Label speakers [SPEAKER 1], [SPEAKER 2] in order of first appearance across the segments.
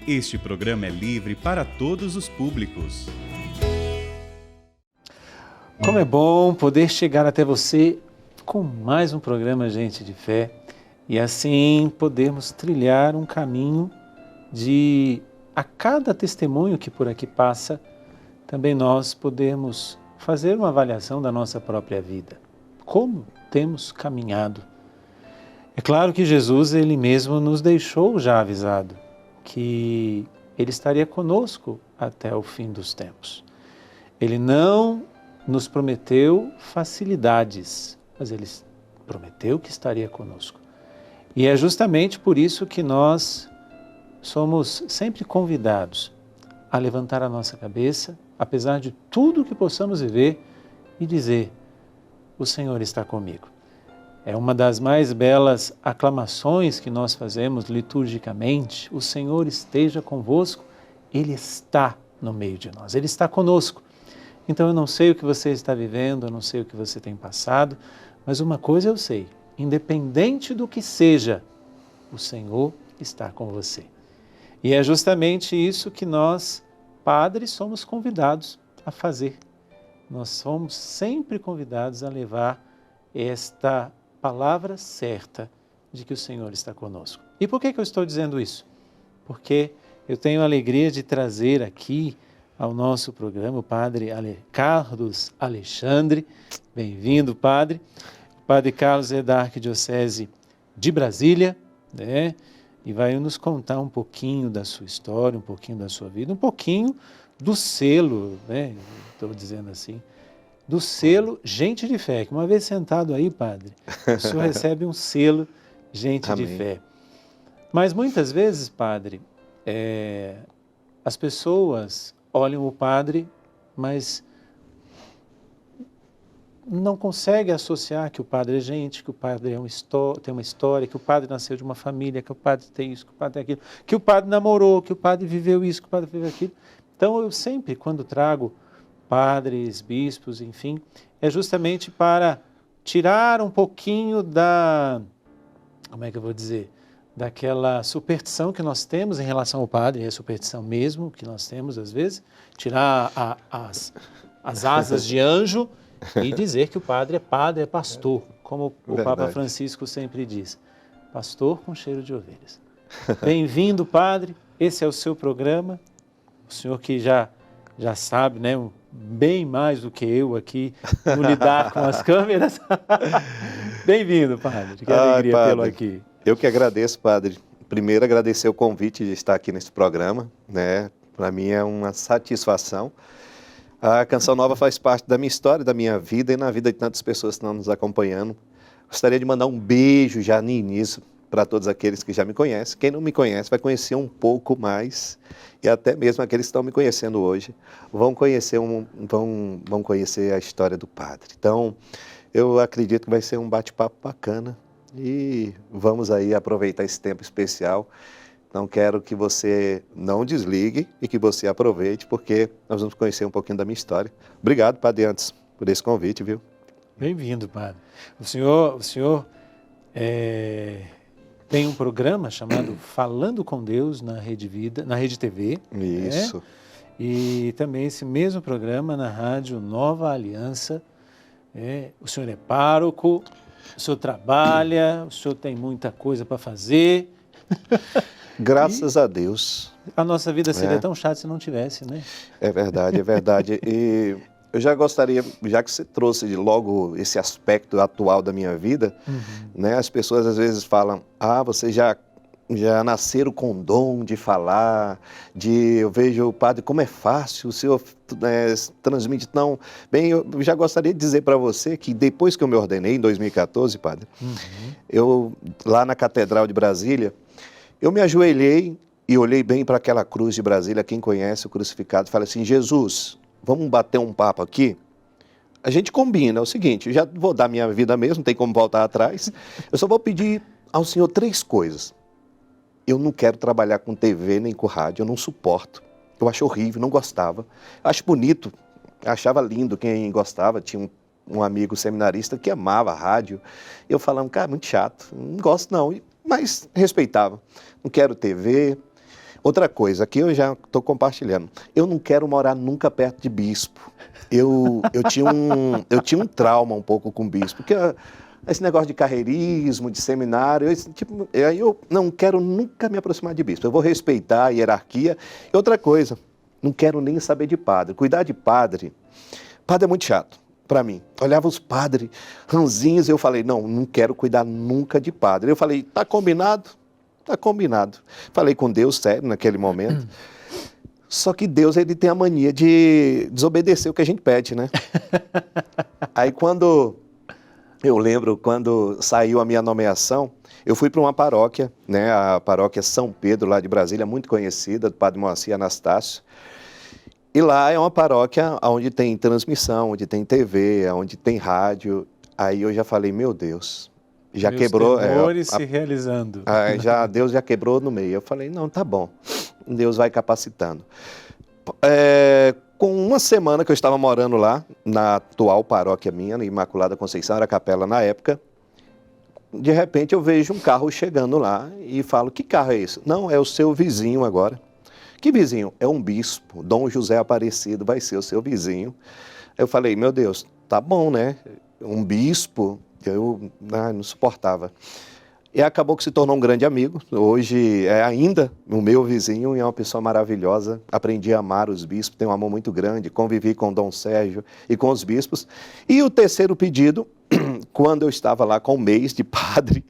[SPEAKER 1] Este programa é livre para todos os públicos.
[SPEAKER 2] Como é bom poder chegar até você com mais um programa Gente de Fé e assim podermos trilhar um caminho de, a cada testemunho que por aqui passa, também nós podemos fazer uma avaliação da nossa própria vida. Como temos caminhado? É claro que Jesus, Ele mesmo nos deixou já avisado que Ele estaria conosco até o fim dos tempos. Ele não nos prometeu facilidades, mas Ele prometeu que estaria conosco. E é justamente por isso que nós somos sempre convidados a levantar a nossa cabeça, apesar de tudo que possamos viver, e dizer: o Senhor está comigo. É uma das mais belas aclamações que nós fazemos liturgicamente. O Senhor esteja convosco, Ele está no meio de nós, Ele está conosco. Então eu não sei o que você está vivendo, eu não sei o que você tem passado, mas uma coisa eu sei: independente do que seja, o Senhor está com você. E é justamente isso que nós, padres, somos convidados a fazer. Nós somos sempre convidados a levar esta palavra certa de que o Senhor está conosco. E por que eu estou dizendo isso? Porque eu tenho a alegria de trazer aqui ao nosso programa o Padre Carlos Alexandre. Bem-vindo, Padre. O Padre Carlos é da Arquidiocese de Brasília, né? E vai nos contar um pouquinho da sua história, um pouquinho da sua vida, um pouquinho do selo, né? Estou dizendo assim, do selo Gente de Fé, que uma vez sentado aí, Padre, o senhor recebe um selo Gente
[SPEAKER 3] Amém.
[SPEAKER 2] de Fé. Mas muitas vezes, Padre, as pessoas olham o Padre, mas não conseguem associar que o Padre é gente, que o Padre tem uma história, que o Padre nasceu de uma família, que o Padre tem isso, que o Padre tem aquilo, que o Padre namorou, que o Padre viveu isso, que o Padre viveu aquilo. Então eu sempre, quando trago padres, bispos, enfim, é justamente para tirar um pouquinho daquela superstição que nós temos em relação ao padre, é a superstição mesmo que nós temos às vezes, tirar as asas de anjo e dizer que o padre, é pastor, como o Papa Francisco sempre diz, pastor com cheiro de ovelhas. Bem-vindo, Padre, esse é o seu programa, o senhor que já sabe, né, bem mais do que eu aqui, como lidar com as câmeras. Bem-vindo, Padre, que alegria tê-lo aqui.
[SPEAKER 3] Eu que agradeço, Padre. Primeiro, agradecer o convite de estar aqui nesse programa, né? Para mim é uma satisfação. A Canção Nova faz parte da minha história, da minha vida e na vida de tantas pessoas que estão nos acompanhando. Gostaria de mandar um beijo já no início para todos aqueles que já me conhecem. Quem não me conhece vai conhecer um pouco mais e até mesmo aqueles que estão me conhecendo hoje vão conhecer a história do Padre. Então, eu acredito que vai ser um bate-papo bacana e vamos aí aproveitar esse tempo especial. Então, quero que você não desligue e que você aproveite, porque nós vamos conhecer um pouquinho da minha história. Obrigado, Padre, antes, por esse convite, viu?
[SPEAKER 2] Bem-vindo, Padre. O senhor tem um programa chamado Falando com Deus na Rede Vida, na Rede TV.
[SPEAKER 3] Isso.
[SPEAKER 2] Né? E também esse mesmo programa na Rádio Nova Aliança. O senhor é pároco, o senhor trabalha, o senhor tem muita coisa para fazer.
[SPEAKER 3] Graças a Deus.
[SPEAKER 2] A nossa vida seria tão chata se não tivesse, né?
[SPEAKER 3] É verdade, é verdade. E eu já gostaria, já que você trouxe logo esse aspecto atual da minha vida, né? As pessoas às vezes falam, você já nasceram com dom de falar, eu vejo o Padre como é fácil, o senhor transmite tão bem. Eu já gostaria de dizer para você que depois que eu me ordenei, em 2014, Padre, eu lá na Catedral de Brasília, eu me ajoelhei e olhei bem para aquela cruz de Brasília. Quem conhece o crucificado fala assim: Jesus, vamos bater um papo aqui? A gente combina, é o seguinte, eu já vou dar minha vida mesmo, não tem como voltar atrás. Eu só vou pedir ao Senhor 3 coisas. Eu não quero trabalhar com TV nem com rádio, eu não suporto. Eu acho horrível, não gostava. Acho bonito, achava lindo quem gostava. Tinha um amigo seminarista que amava a rádio. Eu falava, cara, muito chato, não gosto não, mas respeitava. Não quero TV. Outra coisa, aqui eu já estou compartilhando. Eu não quero morar nunca perto de bispo. Eu tinha um trauma um pouco com bispo, porque esse negócio de carreirismo, de seminário, aí eu não quero nunca me aproximar de bispo. Eu vou respeitar a hierarquia. E outra coisa, não quero nem saber de padre. Cuidar de padre é muito chato para mim. Olhava os padres ranzinhos e eu falei, não quero cuidar nunca de padre. Eu falei, tá combinado? Tá combinado. Falei com Deus, sério, naquele momento. Só que Deus, ele tem a mania de desobedecer o que a gente pede, né? Aí eu lembro, quando saiu a minha nomeação, eu fui para uma paróquia, né? A paróquia São Pedro, lá de Brasília, muito conhecida, do Padre Moacir Anastácio. E lá é uma paróquia onde tem transmissão, onde tem TV, onde tem rádio. Aí eu já falei, meu Deus, já
[SPEAKER 2] Meus
[SPEAKER 3] quebrou.
[SPEAKER 2] temores se realizando.
[SPEAKER 3] Deus já quebrou no meio. Eu falei, não, tá bom. Deus vai capacitando. Com uma semana que eu estava morando lá, na atual paróquia minha, na Imaculada Conceição, era capela na época, de repente eu vejo um carro chegando lá e falo, que carro é esse? Não, é o seu vizinho agora. Que vizinho? É um bispo, Dom José Aparecido, vai ser o seu vizinho. Eu falei, meu Deus, tá bom, né? Um bispo, eu não suportava. E acabou que se tornou um grande amigo. Hoje é ainda o meu vizinho e é uma pessoa maravilhosa. Aprendi a amar os bispos, tenho um amor muito grande. Convivi com Dom Sérgio e com os bispos. E o terceiro pedido, quando eu estava lá com um mês de padre,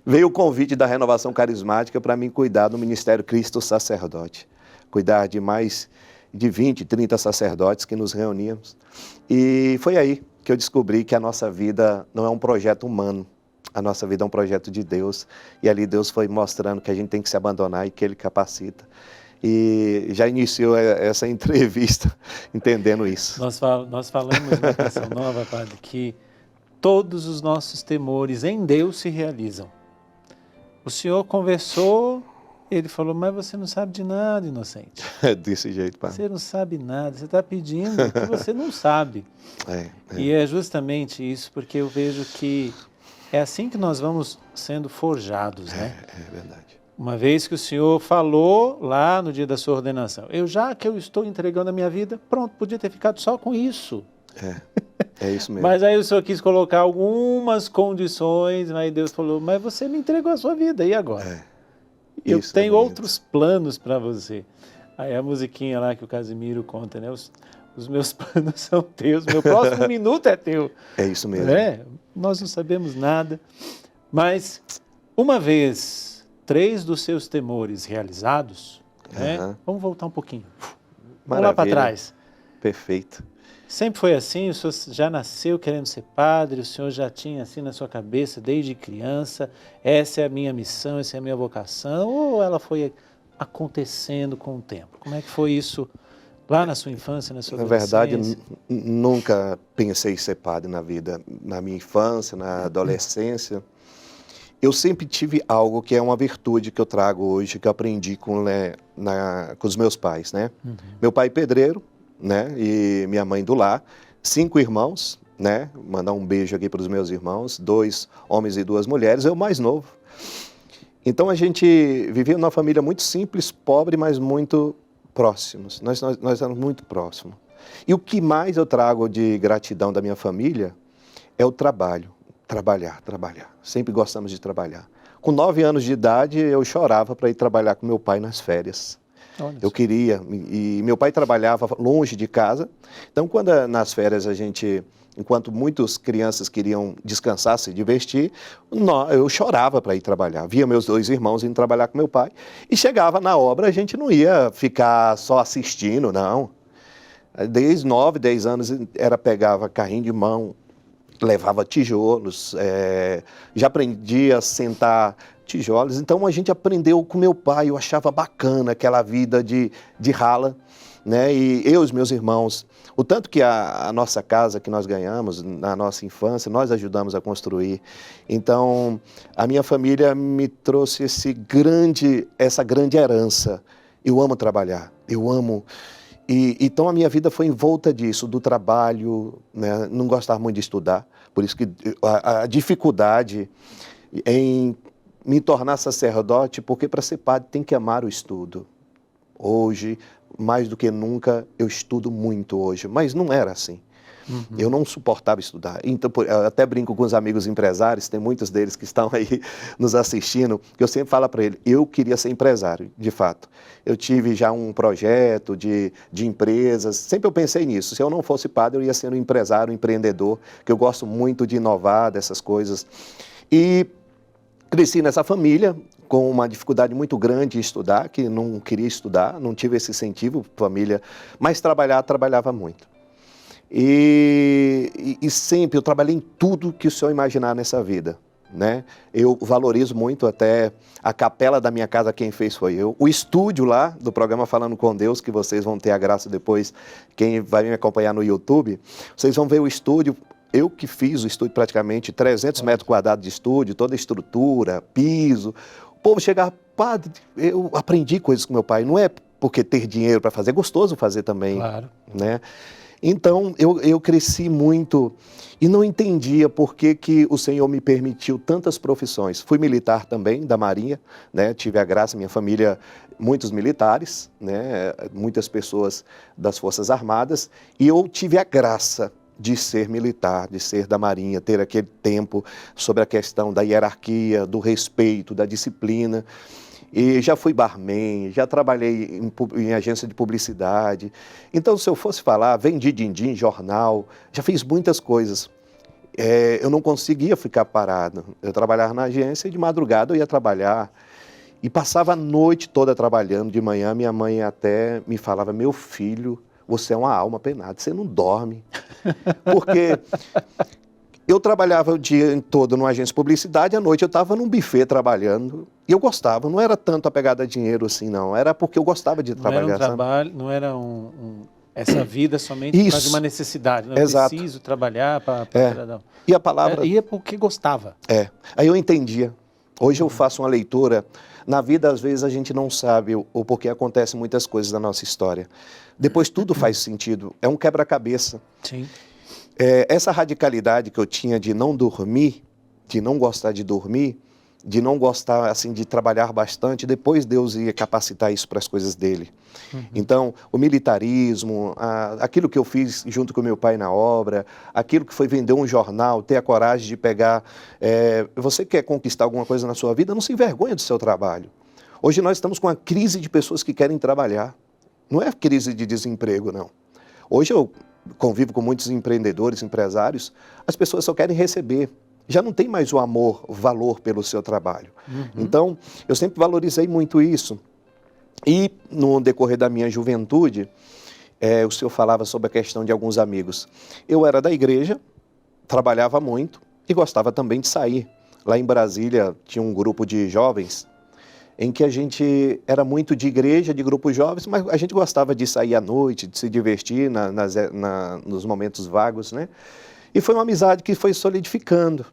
[SPEAKER 3] veio o convite da Renovação Carismática para mim cuidar do Ministério Cristo Sacerdote. Cuidar de mais de 20, 30 sacerdotes que nos reuníamos. E foi aí que eu descobri que a nossa vida não é um projeto humano. A nossa vida é um projeto de Deus, e ali Deus foi mostrando que a gente tem que se abandonar e que Ele capacita. E já iniciou essa entrevista entendendo isso.
[SPEAKER 2] Nós falamos na Canção Nova, Padre, que todos os nossos temores em Deus se realizam. O Senhor conversou, Ele falou, mas você não sabe de nada, inocente.
[SPEAKER 3] É desse jeito, Padre.
[SPEAKER 2] Você não sabe nada, você está pedindo o que você não sabe. E é justamente isso, porque eu vejo que é assim que nós vamos sendo forjados, né?
[SPEAKER 3] É verdade.
[SPEAKER 2] Uma vez que o Senhor falou lá no dia da sua ordenação, já que eu estou entregando a minha vida, pronto, podia ter ficado só com isso.
[SPEAKER 3] É isso mesmo.
[SPEAKER 2] Mas aí o Senhor quis colocar algumas condições, aí Deus falou, mas você me entregou a sua vida, e agora? Eu tenho outros planos para você. Aí a musiquinha lá que o Casimiro conta, né? Os meus planos são teus, meu próximo minuto é teu.
[SPEAKER 3] É isso mesmo.
[SPEAKER 2] Nós não sabemos nada, mas uma vez 3 dos seus temores realizados, né? Vamos voltar um pouquinho. Vamos lá para trás.
[SPEAKER 3] Perfeito.
[SPEAKER 2] Sempre foi assim? O senhor já nasceu querendo ser padre? O senhor já tinha assim na sua cabeça desde criança? Essa é a minha missão, essa é a minha vocação? Ou ela foi acontecendo com o tempo? Como é que foi isso lá na sua infância, na sua adolescência?
[SPEAKER 3] Na verdade, nunca pensei em ser padre na vida. Na minha infância, na adolescência. Eu sempre tive algo que é uma virtude que eu trago hoje, que eu aprendi com os meus pais, né? Meu pai pedreiro, né? E minha mãe do lar. 5 irmãos, né? Mandar um beijo aqui para os meus irmãos. 2 homens e 2 mulheres, eu mais novo. Então a gente vivia numa família muito simples, pobre, mas muito próximos. Nós éramos muito próximos. E o que mais eu trago de gratidão da minha família é o trabalho. Trabalhar. Sempre gostamos de trabalhar. Com 9 anos de idade, eu chorava para ir trabalhar com meu pai nas férias. Eu queria, e meu pai trabalhava longe de casa. Então, quando nas férias enquanto muitas crianças queriam descansar, se divertir, eu chorava para ir trabalhar. Via meus 2 irmãos indo trabalhar com meu pai e chegava na obra, a gente não ia ficar só assistindo, não. Desde 9, 10 anos, pegava carrinho de mão, levava tijolos, já aprendia a sentar tijolos. Então a gente aprendeu com meu pai, eu achava bacana aquela vida de rala, né? E eu e os meus irmãos, o tanto que a nossa casa que nós ganhamos na nossa infância, nós ajudamos a construir. Então a minha família me trouxe essa grande herança. Eu amo trabalhar, eu amo. Então a minha vida foi em volta disso, do trabalho, né? Não gostava muito de estudar, por isso que a dificuldade em me tornar sacerdote, porque para ser padre tem que amar o estudo, Hoje, mais do que nunca, eu estudo muito hoje, mas não era assim. Eu não suportava estudar. Então, eu até brinco com os amigos empresários, tem muitos deles que estão aí nos assistindo, que eu sempre falo para eles, eu queria ser empresário, de fato. Eu tive já um projeto de empresas, sempre eu pensei nisso. Se eu não fosse padre, eu ia ser um empresário, um empreendedor, que eu gosto muito de inovar, dessas coisas. E cresci nessa família, com uma dificuldade muito grande em estudar, que não queria estudar, não tive esse incentivo, família, mas trabalhava muito. E sempre eu trabalhei em tudo que o senhor imaginar nessa vida, né? Eu valorizo muito até a capela da minha casa, quem fez foi eu. O estúdio lá do programa Falando com Deus, que vocês vão ter a graça depois, quem vai me acompanhar no YouTube, vocês vão ver o estúdio. Eu que fiz o estúdio praticamente, 300 metros quadrados de estúdio, toda a estrutura, piso. O povo chegava, padre, eu aprendi coisas com meu pai. Não é porque ter dinheiro para fazer, é gostoso fazer também,
[SPEAKER 2] Claro.
[SPEAKER 3] né? Então, eu cresci muito e não entendia por que o Senhor me permitiu tantas profissões. Fui militar também, da Marinha, né? Tive a graça, minha família, muitos militares, né? Muitas pessoas das Forças Armadas, e eu tive a graça de ser militar, de ser da Marinha, ter aquele tempo sobre a questão da hierarquia, do respeito, da disciplina. E já fui barman, já trabalhei em agência de publicidade. Então, se eu fosse falar, vendi din-din, jornal, já fiz muitas coisas. Eu não conseguia ficar parado. Eu trabalhava na agência e de madrugada eu ia trabalhar. E passava a noite toda trabalhando. De manhã, minha mãe até me falava, meu filho, você é uma alma penada, você não dorme. Porque eu trabalhava o dia todo numa agência de publicidade, à noite eu estava num buffet trabalhando, e eu gostava, não era tanto a pegada de dinheiro assim, não, era porque eu gostava de trabalhar.
[SPEAKER 2] Não era um trabalho, não era essa vida somente por causa de uma necessidade, eu preciso trabalhar para...
[SPEAKER 3] E a palavra...
[SPEAKER 2] Ia porque gostava.
[SPEAKER 3] Aí eu entendia. Hoje eu faço uma leitura, na vida às vezes a gente não sabe o porquê acontecem muitas coisas na nossa história. Depois tudo faz sentido, é um quebra-cabeça.
[SPEAKER 2] Sim.
[SPEAKER 3] Essa radicalidade que eu tinha de não dormir, de não gostar de dormir, de não gostar assim de trabalhar bastante, depois Deus ia capacitar isso para as coisas dele. Então, o militarismo, aquilo que eu fiz junto com meu pai na obra, aquilo que foi vender um jornal, ter a coragem de pegar... você quer conquistar alguma coisa na sua vida, não se envergonha do seu trabalho. Hoje nós estamos com uma crise de pessoas que querem trabalhar. Não é crise de desemprego, não. Hoje eu convivo com muitos empreendedores, empresários, as pessoas só querem receber. Já não tem mais o amor, o valor pelo seu trabalho. Então, eu sempre valorizei muito isso. E no decorrer da minha juventude, o senhor falava sobre a questão de alguns amigos. Eu era da igreja, trabalhava muito e gostava também de sair. Lá em Brasília tinha um grupo de jovens em que a gente era muito de igreja, de grupos jovens, mas a gente gostava de sair à noite, de se divertir nos momentos vagos, né? E foi uma amizade que foi solidificando,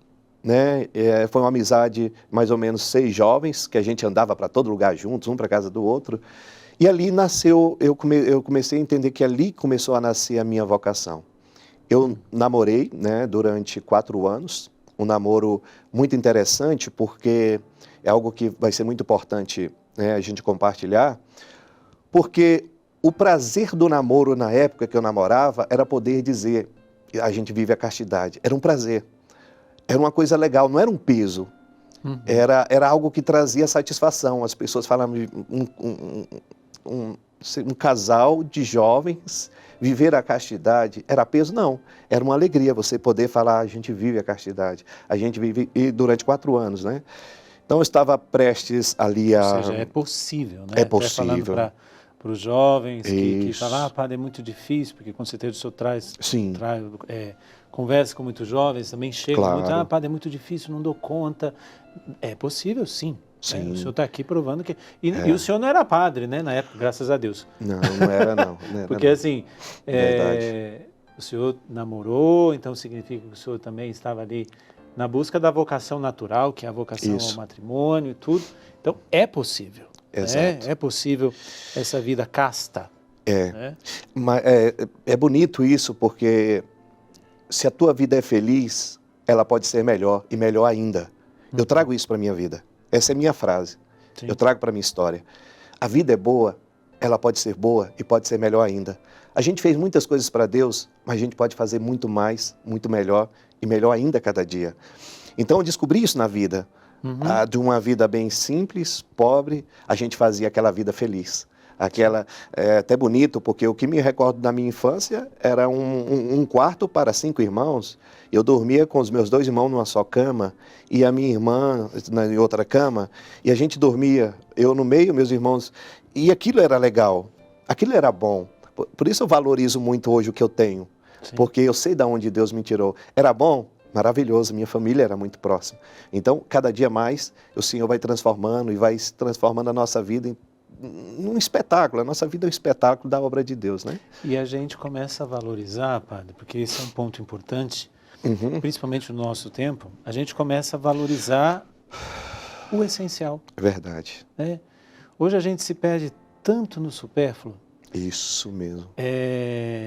[SPEAKER 3] né? Foi uma amizade, mais ou menos 6 jovens, que a gente andava para todo lugar juntos, um para casa do outro. E ali nasceu, eu comecei a entender que ali começou a nascer a minha vocação. Eu namorei, né, durante 4 anos, um namoro muito interessante, porque é algo que vai ser muito importante, né, a gente compartilhar, porque o prazer do namoro na época que eu namorava era poder dizer, a gente vive a castidade. Era um prazer, era uma coisa legal, não era um peso, era algo que trazia satisfação. As pessoas falavam de um casal de jovens viver a castidade, era peso? Não, era uma alegria você poder falar, a gente vive a castidade, a gente vive, e durante 4 anos, né? Então, eu estava prestes ali a...
[SPEAKER 2] Ou seja, é possível, né?
[SPEAKER 3] É possível.
[SPEAKER 2] Falando para os jovens que falam, padre, é muito difícil, porque com certeza o senhor conversa com muitos jovens, também chega muito, padre, é muito difícil, não dou conta. É possível, sim.
[SPEAKER 3] Sim.
[SPEAKER 2] O senhor está aqui provando que... E o senhor não era padre, né, na época, graças a Deus.
[SPEAKER 3] Não era, não.
[SPEAKER 2] Porque, assim, o senhor namorou, então significa que o senhor também estava ali na busca da vocação natural, que é a vocação ao matrimônio e tudo. Então, é possível.
[SPEAKER 3] Exato.
[SPEAKER 2] É possível essa vida casta.
[SPEAKER 3] Mas é bonito isso, porque se a tua vida é feliz, ela pode ser melhor, e melhor ainda. Eu trago isso para a minha vida. Essa é a minha frase. Sim. Eu trago para a minha história. A vida é boa, ela pode ser boa e pode ser melhor ainda. A gente fez muitas coisas para Deus, mas a gente pode fazer muito mais, muito melhor e melhor ainda a cada dia. Então eu descobri isso na vida. De uma vida bem simples, pobre, a gente fazia aquela vida feliz. Até bonito, porque o que me recordo da minha infância era um quarto para 5 irmãos. Eu dormia com os meus 2 irmãos numa só cama e a minha irmã em outra cama. E a gente dormia, eu no meio, meus irmãos. E aquilo era legal, aquilo era bom. Por isso eu valorizo muito hoje o que eu tenho. Sim. Porque eu sei de onde Deus me tirou. Era bom? Maravilhoso, minha família era muito próxima. Então, cada dia mais, o Senhor vai transformando e vai transformando a nossa vida num espetáculo. A nossa vida é um espetáculo da obra de Deus, né?
[SPEAKER 2] E a gente começa a valorizar, padre, porque esse é um ponto importante, principalmente no nosso tempo, a gente começa a valorizar o essencial.
[SPEAKER 3] Verdade.
[SPEAKER 2] Né? Hoje a gente se perde tanto no supérfluo.
[SPEAKER 3] Isso mesmo.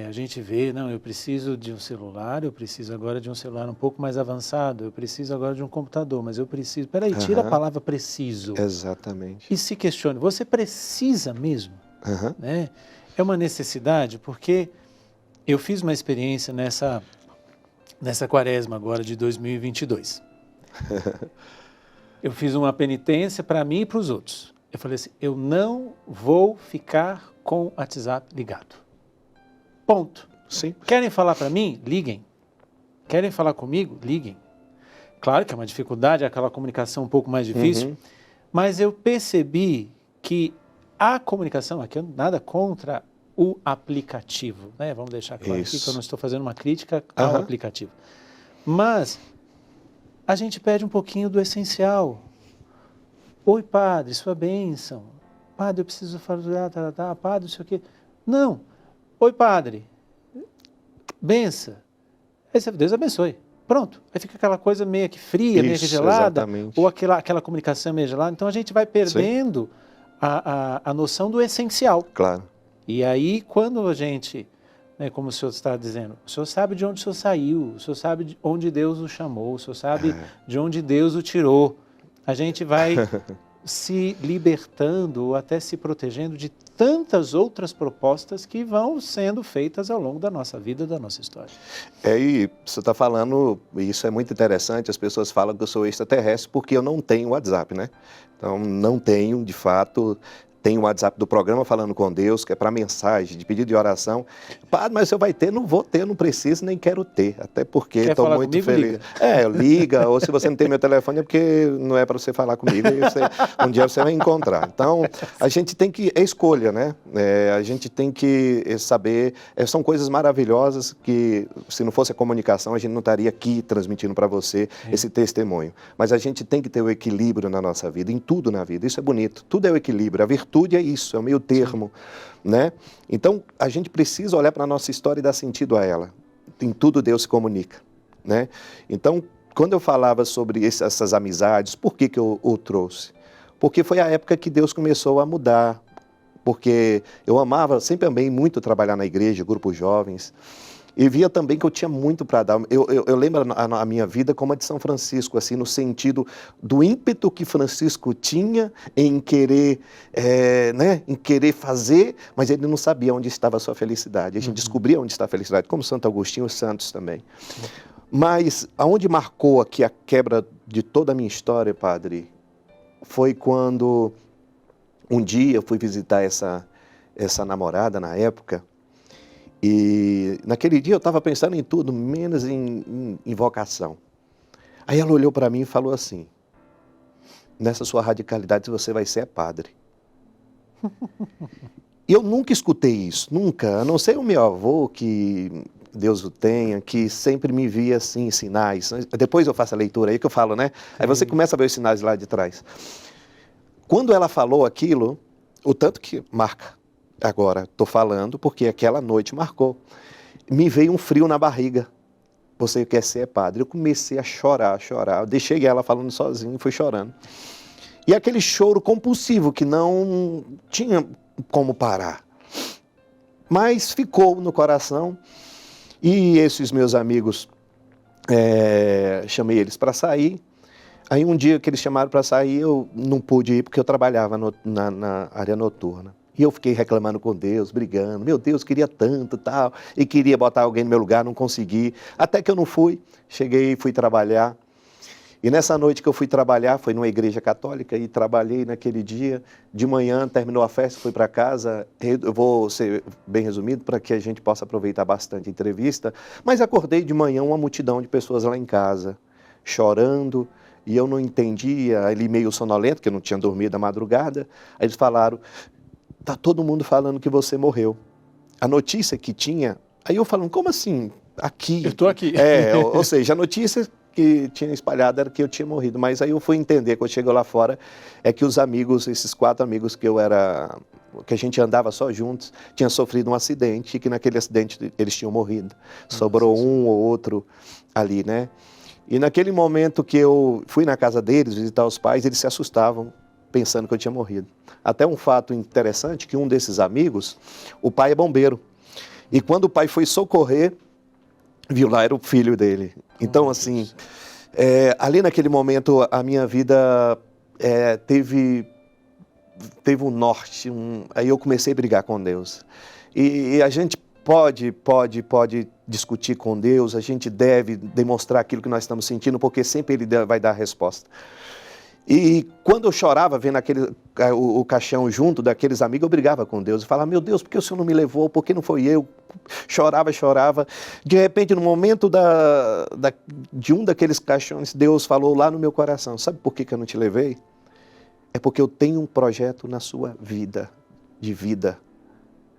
[SPEAKER 2] A gente vê, não, eu preciso de um celular, eu preciso agora de um celular um pouco mais avançado, eu preciso agora de um computador, mas eu preciso... Peraí, tira a palavra preciso.
[SPEAKER 3] Exatamente.
[SPEAKER 2] E se questione, você precisa mesmo? Né? É uma necessidade, porque eu fiz uma experiência nessa quaresma agora de 2022. Eu fiz uma penitência para mim e para os outros. Eu falei assim, eu não vou ficar com o WhatsApp ligado. Ponto.
[SPEAKER 3] Sim.
[SPEAKER 2] Querem falar para mim? Liguem. Querem falar comigo? Liguem. Claro que é uma dificuldade, é aquela comunicação um pouco mais difícil, mas eu percebi que a comunicação, aqui nada contra o aplicativo, né? Vamos deixar claro aqui que eu não estou fazendo uma crítica ao aplicativo. Mas a gente perde um pouquinho do essencial. Oi, padre, sua bênção. Padre, eu preciso falar, padre, não sei o quê. Não. Oi, padre. Benção. Deus abençoe. Pronto. Aí fica aquela coisa meio que fria, meio que gelada. Exatamente. Ou aquela comunicação meio gelada. Então a gente vai perdendo a noção do essencial.
[SPEAKER 3] Claro.
[SPEAKER 2] E aí, quando a gente, né, como o senhor está dizendo, o senhor sabe de onde o senhor saiu, o senhor sabe de onde Deus o chamou, o senhor sabe de onde Deus o tirou. A gente vai se libertando ou até se protegendo de tantas outras propostas que vão sendo feitas ao longo da nossa vida, da nossa história.
[SPEAKER 3] E você está falando, isso é muito interessante, as pessoas falam que eu sou extraterrestre porque eu não tenho WhatsApp, né? Então, não tenho, de fato... Tem o WhatsApp do programa Falando com Deus, que é para mensagem, de pedido de oração. Padre, mas você vai ter? Não vou ter, não preciso, nem quero ter. Até porque estou muito
[SPEAKER 2] comigo,
[SPEAKER 3] feliz. Liga, ou se você não tem meu telefone é porque não é para você falar comigo. Um dia você vai encontrar. Então, a gente tem que... É escolha, né? A gente tem que saber... São coisas maravilhosas que, se não fosse a comunicação, a gente não estaria aqui transmitindo para você esse testemunho. Mas a gente tem que ter o equilíbrio na nossa vida, em tudo na vida. Isso é bonito. Tudo é o equilíbrio. A virtude é isso, é o meio termo, né? Então, a gente precisa olhar para a nossa história e dar sentido a ela. Em tudo Deus se comunica, né? Então, quando eu falava sobre essas amizades, por que eu o trouxe? Porque foi a época que Deus começou a mudar, porque eu sempre amei muito trabalhar na igreja, grupos jovens, e via também que eu tinha muito para dar. Eu lembro a minha vida como a de São Francisco, assim, no sentido do ímpeto que Francisco tinha em querer, em querer fazer, mas ele não sabia onde estava a sua felicidade. A gente descobria onde está a felicidade, como Santo Agostinho e os santos também. Mas aonde marcou aqui a quebra de toda a minha história, padre, foi quando um dia eu fui visitar essa namorada na época. E naquele dia eu estava pensando em tudo, menos em vocação. Aí ela olhou para mim e falou assim, nessa sua radicalidade você vai ser padre. E eu nunca escutei isso, nunca, a não ser o meu avô, que Deus o tenha, que sempre me via assim, sinais. Depois eu faço a leitura aí que eu falo, né? Aí você começa a ver os sinais lá de trás. Quando ela falou aquilo, o tanto que marca. Agora, estou falando porque aquela noite marcou. Me veio um frio na barriga. Você quer ser padre? Eu comecei a chorar. Eu deixei ela falando sozinho e fui chorando. E aquele choro compulsivo que não tinha como parar. Mas ficou no coração. E esses meus amigos, chamei eles para sair. Aí um dia que eles chamaram para sair, eu não pude ir porque eu trabalhava na área noturna. E eu fiquei reclamando com Deus, brigando. Meu Deus, queria tanto, tal. E queria botar alguém no meu lugar, não consegui. Até que eu não fui. Cheguei, fui trabalhar. E nessa noite que eu fui trabalhar, foi numa igreja católica, e trabalhei naquele dia. De manhã, terminou a festa, fui para casa. Eu vou ser bem resumido para que a gente possa aproveitar bastante a entrevista. Mas acordei de manhã uma multidão de pessoas lá em casa, chorando. E eu não entendia, ali meio sonolento, porque eu não tinha dormido a madrugada. Aí eles falaram, tá todo mundo falando que você morreu. A notícia que tinha... Aí eu falando, como assim? Aqui?
[SPEAKER 2] Eu estou aqui.
[SPEAKER 3] Ou seja, a notícia que tinha espalhado era que eu tinha morrido. Mas aí eu fui entender, quando chegou lá fora, é que os amigos, esses 4 amigos que a gente andava só juntos, tinham sofrido um acidente, e que naquele acidente eles tinham morrido. Sobrou um ou outro ali, né? E naquele momento que eu fui na casa deles, visitar os pais, eles se assustavam, pensando que eu tinha morrido. Até um fato interessante, que um desses amigos, o pai é bombeiro. E quando o pai foi socorrer, viu lá, era o filho dele. Então, assim, ali naquele momento, a minha vida teve um norte. Aí eu comecei a brigar com Deus. E a gente pode discutir com Deus, a gente deve demonstrar aquilo que nós estamos sentindo, porque sempre Ele vai dar a resposta. E quando eu chorava, vendo o caixão junto daqueles amigos, eu brigava com Deus. Eu falava, meu Deus, por que o Senhor não me levou? Por que não foi eu? Chorava. De repente, no momento de um daqueles caixões, Deus falou lá no meu coração, sabe por que eu não te levei? É porque eu tenho um projeto na sua vida, de vida.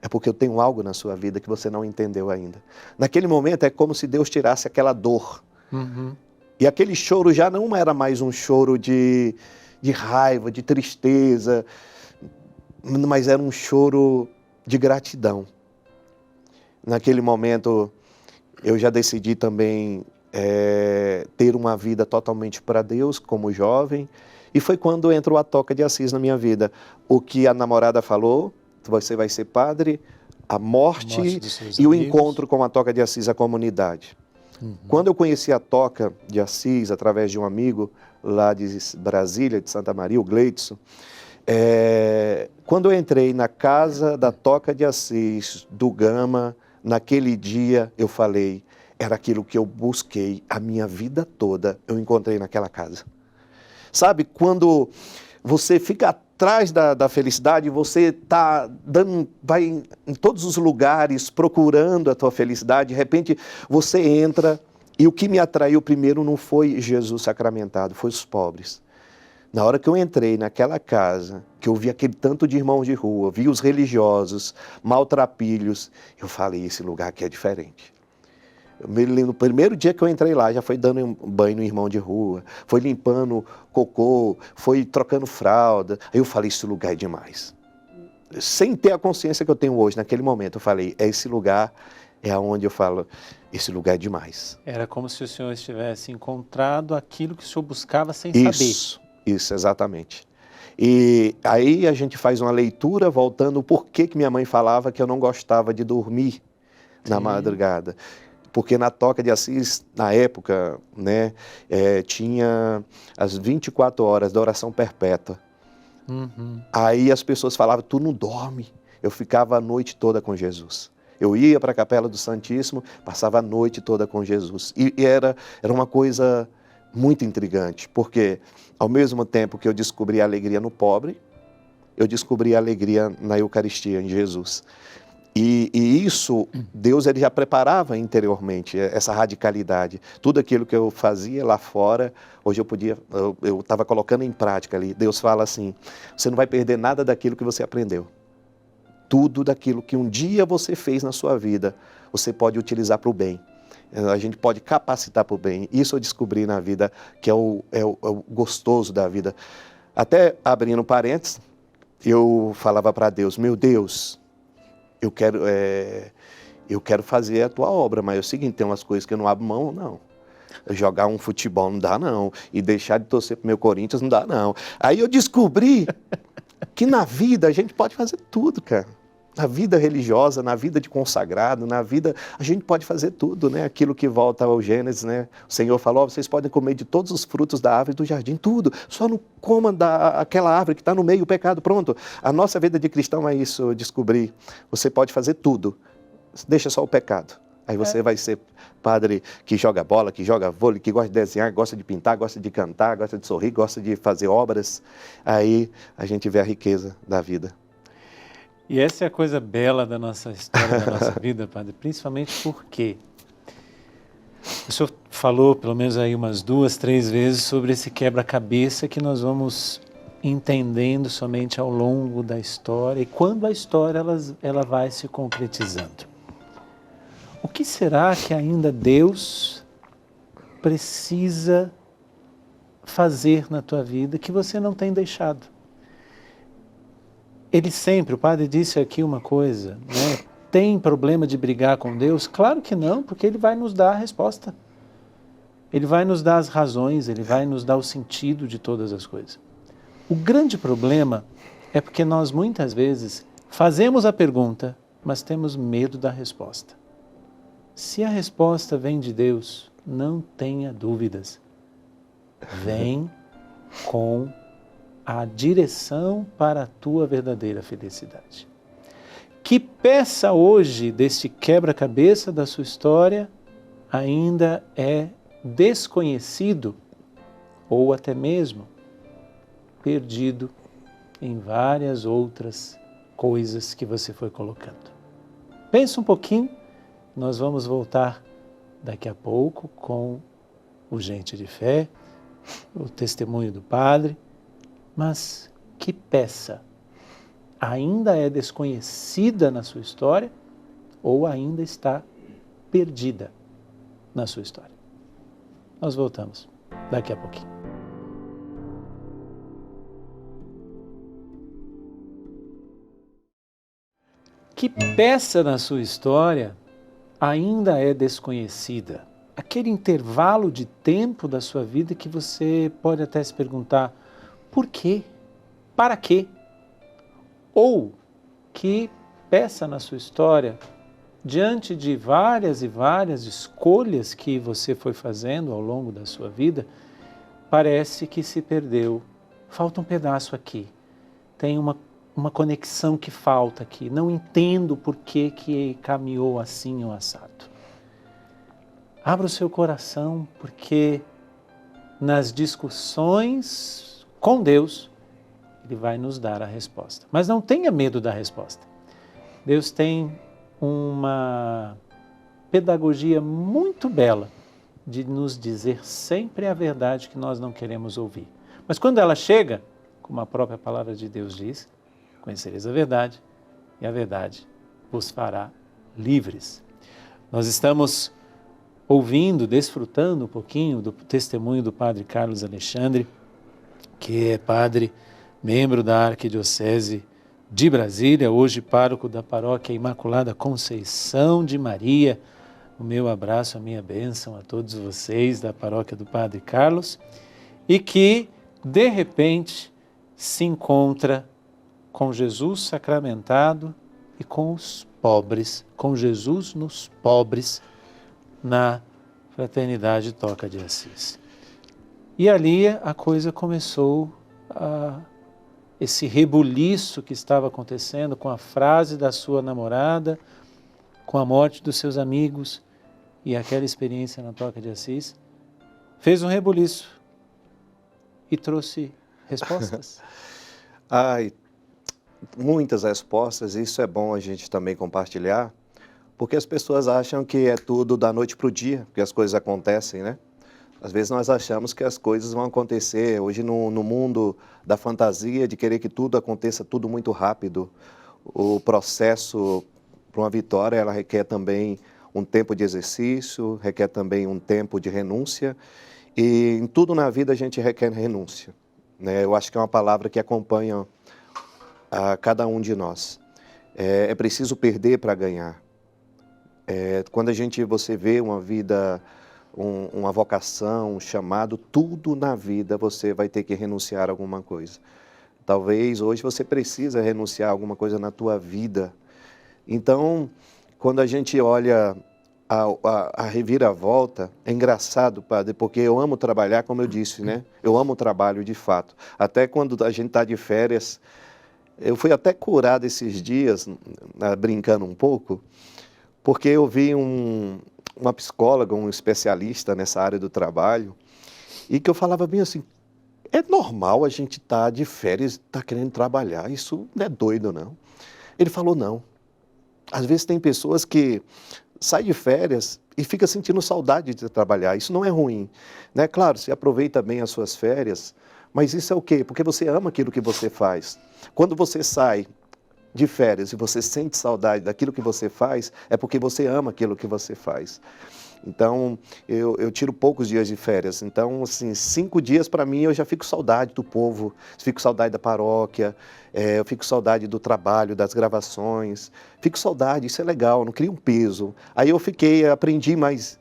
[SPEAKER 3] É porque eu tenho algo na sua vida que você não entendeu ainda. Naquele momento, é como se Deus tirasse aquela dor.
[SPEAKER 2] Uhum.
[SPEAKER 3] E aquele choro já não era mais um choro de raiva, de tristeza, mas era um choro de gratidão. Naquele momento, eu já decidi também ter uma vida totalmente para Deus, como jovem, e foi quando entrou a Toca de Assis na minha vida. O que a namorada falou, você vai ser padre, a morte e o encontro com a Toca de Assis, a comunidade. Uhum. Quando eu conheci a Toca de Assis, através de um amigo lá de Brasília, de Santa Maria, o Gleidson, quando eu entrei na casa da Toca de Assis, do Gama, naquele dia eu falei, era aquilo que eu busquei a minha vida toda, eu encontrei naquela casa. Sabe, quando você fica atrás da felicidade, você vai em todos os lugares procurando a tua felicidade, de repente você entra, e o que me atraiu primeiro não foi Jesus sacramentado, foi os pobres. Na hora que eu entrei naquela casa, que eu vi aquele tanto de irmãos de rua, vi os religiosos, maltrapilhos, eu falei, esse lugar aqui é diferente. No primeiro dia que eu entrei lá, já foi dando um banho no irmão de rua, foi limpando cocô, foi trocando fralda. Aí eu falei, esse lugar é demais. Sem ter a consciência que eu tenho hoje, naquele momento, eu falei, esse lugar é onde eu falo, esse lugar é demais.
[SPEAKER 2] Era como se o senhor estivesse encontrado aquilo que o senhor buscava sem saber.
[SPEAKER 3] Isso, exatamente. E aí a gente faz uma leitura voltando o porquê que minha mãe falava que eu não gostava de dormir na madrugada. Porque na Toca de Assis, na época, né, tinha as 24 horas da oração perpétua.
[SPEAKER 2] Uhum.
[SPEAKER 3] Aí as pessoas falavam, tu não dorme. Eu ficava a noite toda com Jesus. Eu ia para a Capela do Santíssimo, passava a noite toda com Jesus. E era uma coisa muito intrigante, porque ao mesmo tempo que eu descobri a alegria no pobre, eu descobri a alegria na Eucaristia, em Jesus. E isso, Deus ele já preparava interiormente, essa radicalidade. Tudo aquilo que eu fazia lá fora, hoje eu estava colocando em prática ali. Deus fala assim, você não vai perder nada daquilo que você aprendeu. Tudo daquilo que um dia você fez na sua vida, você pode utilizar para o bem. A gente pode capacitar para o bem. Isso eu descobri na vida, que é o gostoso da vida. Até abrindo parênteses, eu falava para Deus, meu Deus, eu quero fazer a tua obra, mas é o seguinte, tem umas coisas que eu não abro mão, não. Jogar um futebol não dá, não. E deixar de torcer pro meu Corinthians não dá, não. Aí eu descobri que na vida a gente pode fazer tudo, cara. na vida religiosa, na vida de consagrado, na vida, a gente pode fazer tudo, né? Aquilo que volta ao Gênesis, né? O Senhor falou, vocês podem comer de todos os frutos da árvore do jardim, tudo, só não coma aquela árvore que está no meio, o pecado, pronto. A nossa vida de cristão é isso, descobrir, você pode fazer tudo, deixa só o pecado. Aí você vai ser padre que joga bola, que joga vôlei, que gosta de desenhar, gosta de pintar, gosta de cantar, gosta de sorrir, gosta de fazer obras. Aí a gente vê a riqueza da vida.
[SPEAKER 2] E essa é a coisa bela da nossa história, da nossa vida, padre, principalmente porque o senhor falou pelo menos aí umas 2, 3 vezes sobre esse quebra-cabeça que nós vamos entendendo somente ao longo da história e quando a história ela vai se concretizando. O que será que ainda Deus precisa fazer na tua vida que você não tem deixado? Ele sempre, o padre disse aqui uma coisa, né? Tem problema de brigar com Deus? Claro que não, porque Ele vai nos dar a resposta. Ele vai nos dar as razões, Ele vai nos dar o sentido de todas as coisas. O grande problema é porque nós muitas vezes fazemos a pergunta, mas temos medo da resposta. Se a resposta vem de Deus, não tenha dúvidas. Vem com a direção para a tua verdadeira felicidade. Que peça hoje deste quebra-cabeça da sua história ainda é desconhecido ou até mesmo perdido em várias outras coisas que você foi colocando. Pensa um pouquinho, nós vamos voltar daqui a pouco com o Gente de Fé, o testemunho do Padre, mas que peça ainda é desconhecida na sua história ou ainda está perdida na sua história? Nós voltamos daqui a pouquinho. Que peça na sua história ainda é desconhecida? Aquele intervalo de tempo da sua vida que você pode até se perguntar, por quê? Para quê? Ou que peça na sua história, diante de várias e várias escolhas que você foi fazendo ao longo da sua vida, parece que se perdeu. Falta um pedaço aqui. Tem uma conexão que falta aqui. Não entendo por que caminhou assim ou assado. Abra o seu coração, porque nas discussões com Deus, Ele vai nos dar a resposta. Mas não tenha medo da resposta. Deus tem uma pedagogia muito bela de nos dizer sempre a verdade que nós não queremos ouvir. Mas quando ela chega, como a própria palavra de Deus diz, conhecereis a verdade e a verdade vos fará livres. Nós estamos ouvindo, desfrutando um pouquinho do testemunho do Padre Carlos Alexandre, que é padre, membro da Arquidiocese de Brasília, hoje pároco da Paróquia Imaculada Conceição de Maria. O meu abraço, a minha bênção a todos vocês da Paróquia do Padre Carlos, e que, de repente, se encontra com Jesus sacramentado e com os pobres, com Jesus nos pobres, na Fraternidade Toca de Assis. E ali a coisa começou esse rebuliço que estava acontecendo com a frase da sua namorada, com a morte dos seus amigos e aquela experiência na Toca de Assis, fez um rebuliço e trouxe respostas.
[SPEAKER 3] Muitas respostas, isso é bom a gente também compartilhar, porque as pessoas acham que é tudo da noite para o dia, que as coisas acontecem, né? Às vezes nós achamos que as coisas vão acontecer, hoje no mundo da fantasia, de querer que tudo aconteça tudo muito rápido. O processo para uma vitória, ela requer também um tempo de exercício, requer também um tempo de renúncia, e em tudo na vida a gente requer renúncia, né? Eu acho que é uma palavra que acompanha a cada um de nós. É preciso perder para ganhar. Quando você vê uma vida, uma vocação, um chamado, tudo na vida você vai ter que renunciar a alguma coisa. Talvez hoje você precisa renunciar a alguma coisa na tua vida, Então, quando a gente olha a reviravolta, é engraçado, padre, porque eu amo trabalhar, como eu disse, né? Eu amo o trabalho de fato. Até quando a gente está de férias, eu fui até curado esses dias, brincando um pouco, porque eu vi uma psicóloga, um especialista nessa área do trabalho, e que eu falava bem assim, é normal a gente estar de férias e estar querendo trabalhar, isso não é doido não. Ele falou não. Às vezes tem pessoas que saem de férias e ficam sentindo saudade de trabalhar, isso não é ruim, né? Claro, você aproveita bem as suas férias, mas isso é o quê? Porque você ama aquilo que você faz. Quando você sai de férias e você sente saudade daquilo que você faz, é porque você ama aquilo que você faz. Então, eu tiro poucos dias de férias. Então, assim, 5 dias para mim eu já fico saudade do povo, fico saudade da paróquia, eu fico saudade do trabalho, das gravações. Fico saudade, isso é legal, não cria um peso. Aí eu aprendi mais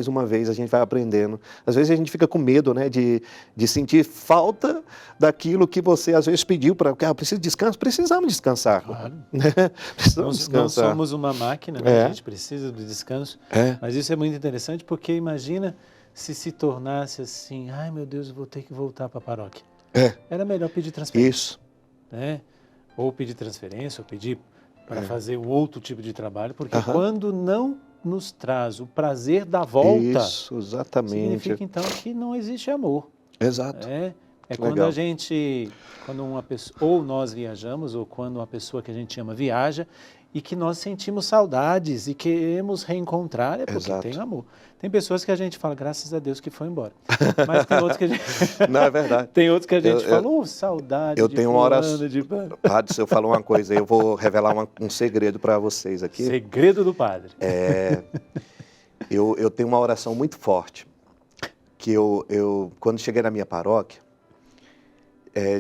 [SPEAKER 3] uma vez, a gente vai aprendendo. Às vezes a gente fica com medo, né, de sentir falta daquilo que você às vezes pediu para... Ah, preciso de descanso? Precisamos descansar.
[SPEAKER 2] Claro.
[SPEAKER 3] Né? Precisamos descansar.
[SPEAKER 2] Não somos uma máquina, né? A gente precisa de descanso. Mas isso é muito interessante porque imagina se tornasse assim, ai meu Deus, eu vou ter que voltar para a paróquia. Era melhor pedir transferência.
[SPEAKER 3] Isso.
[SPEAKER 2] Né? Ou pedir transferência, ou pedir para fazer um outro tipo de trabalho, porque quando não nos traz o prazer da volta,
[SPEAKER 3] isso, exatamente,
[SPEAKER 2] significa então que não existe amor.
[SPEAKER 3] Exato.
[SPEAKER 2] Quando a gente, quando uma pessoa, ou nós viajamos, ou quando uma pessoa que a gente ama viaja, e que nós sentimos saudades e queremos reencontrar, é porque tem amor. Tem pessoas que a gente fala, graças a Deus que foi embora. Mas tem outros que a gente...
[SPEAKER 3] Não, é verdade.
[SPEAKER 2] Tem outros que a gente fala, saudade
[SPEAKER 3] eu
[SPEAKER 2] de
[SPEAKER 3] tenho
[SPEAKER 2] fulano,
[SPEAKER 3] uma Padre, se eu falar uma coisa, eu vou revelar um segredo para vocês aqui.
[SPEAKER 2] Segredo do padre.
[SPEAKER 3] Eu tenho uma oração muito forte, que quando cheguei na minha paróquia,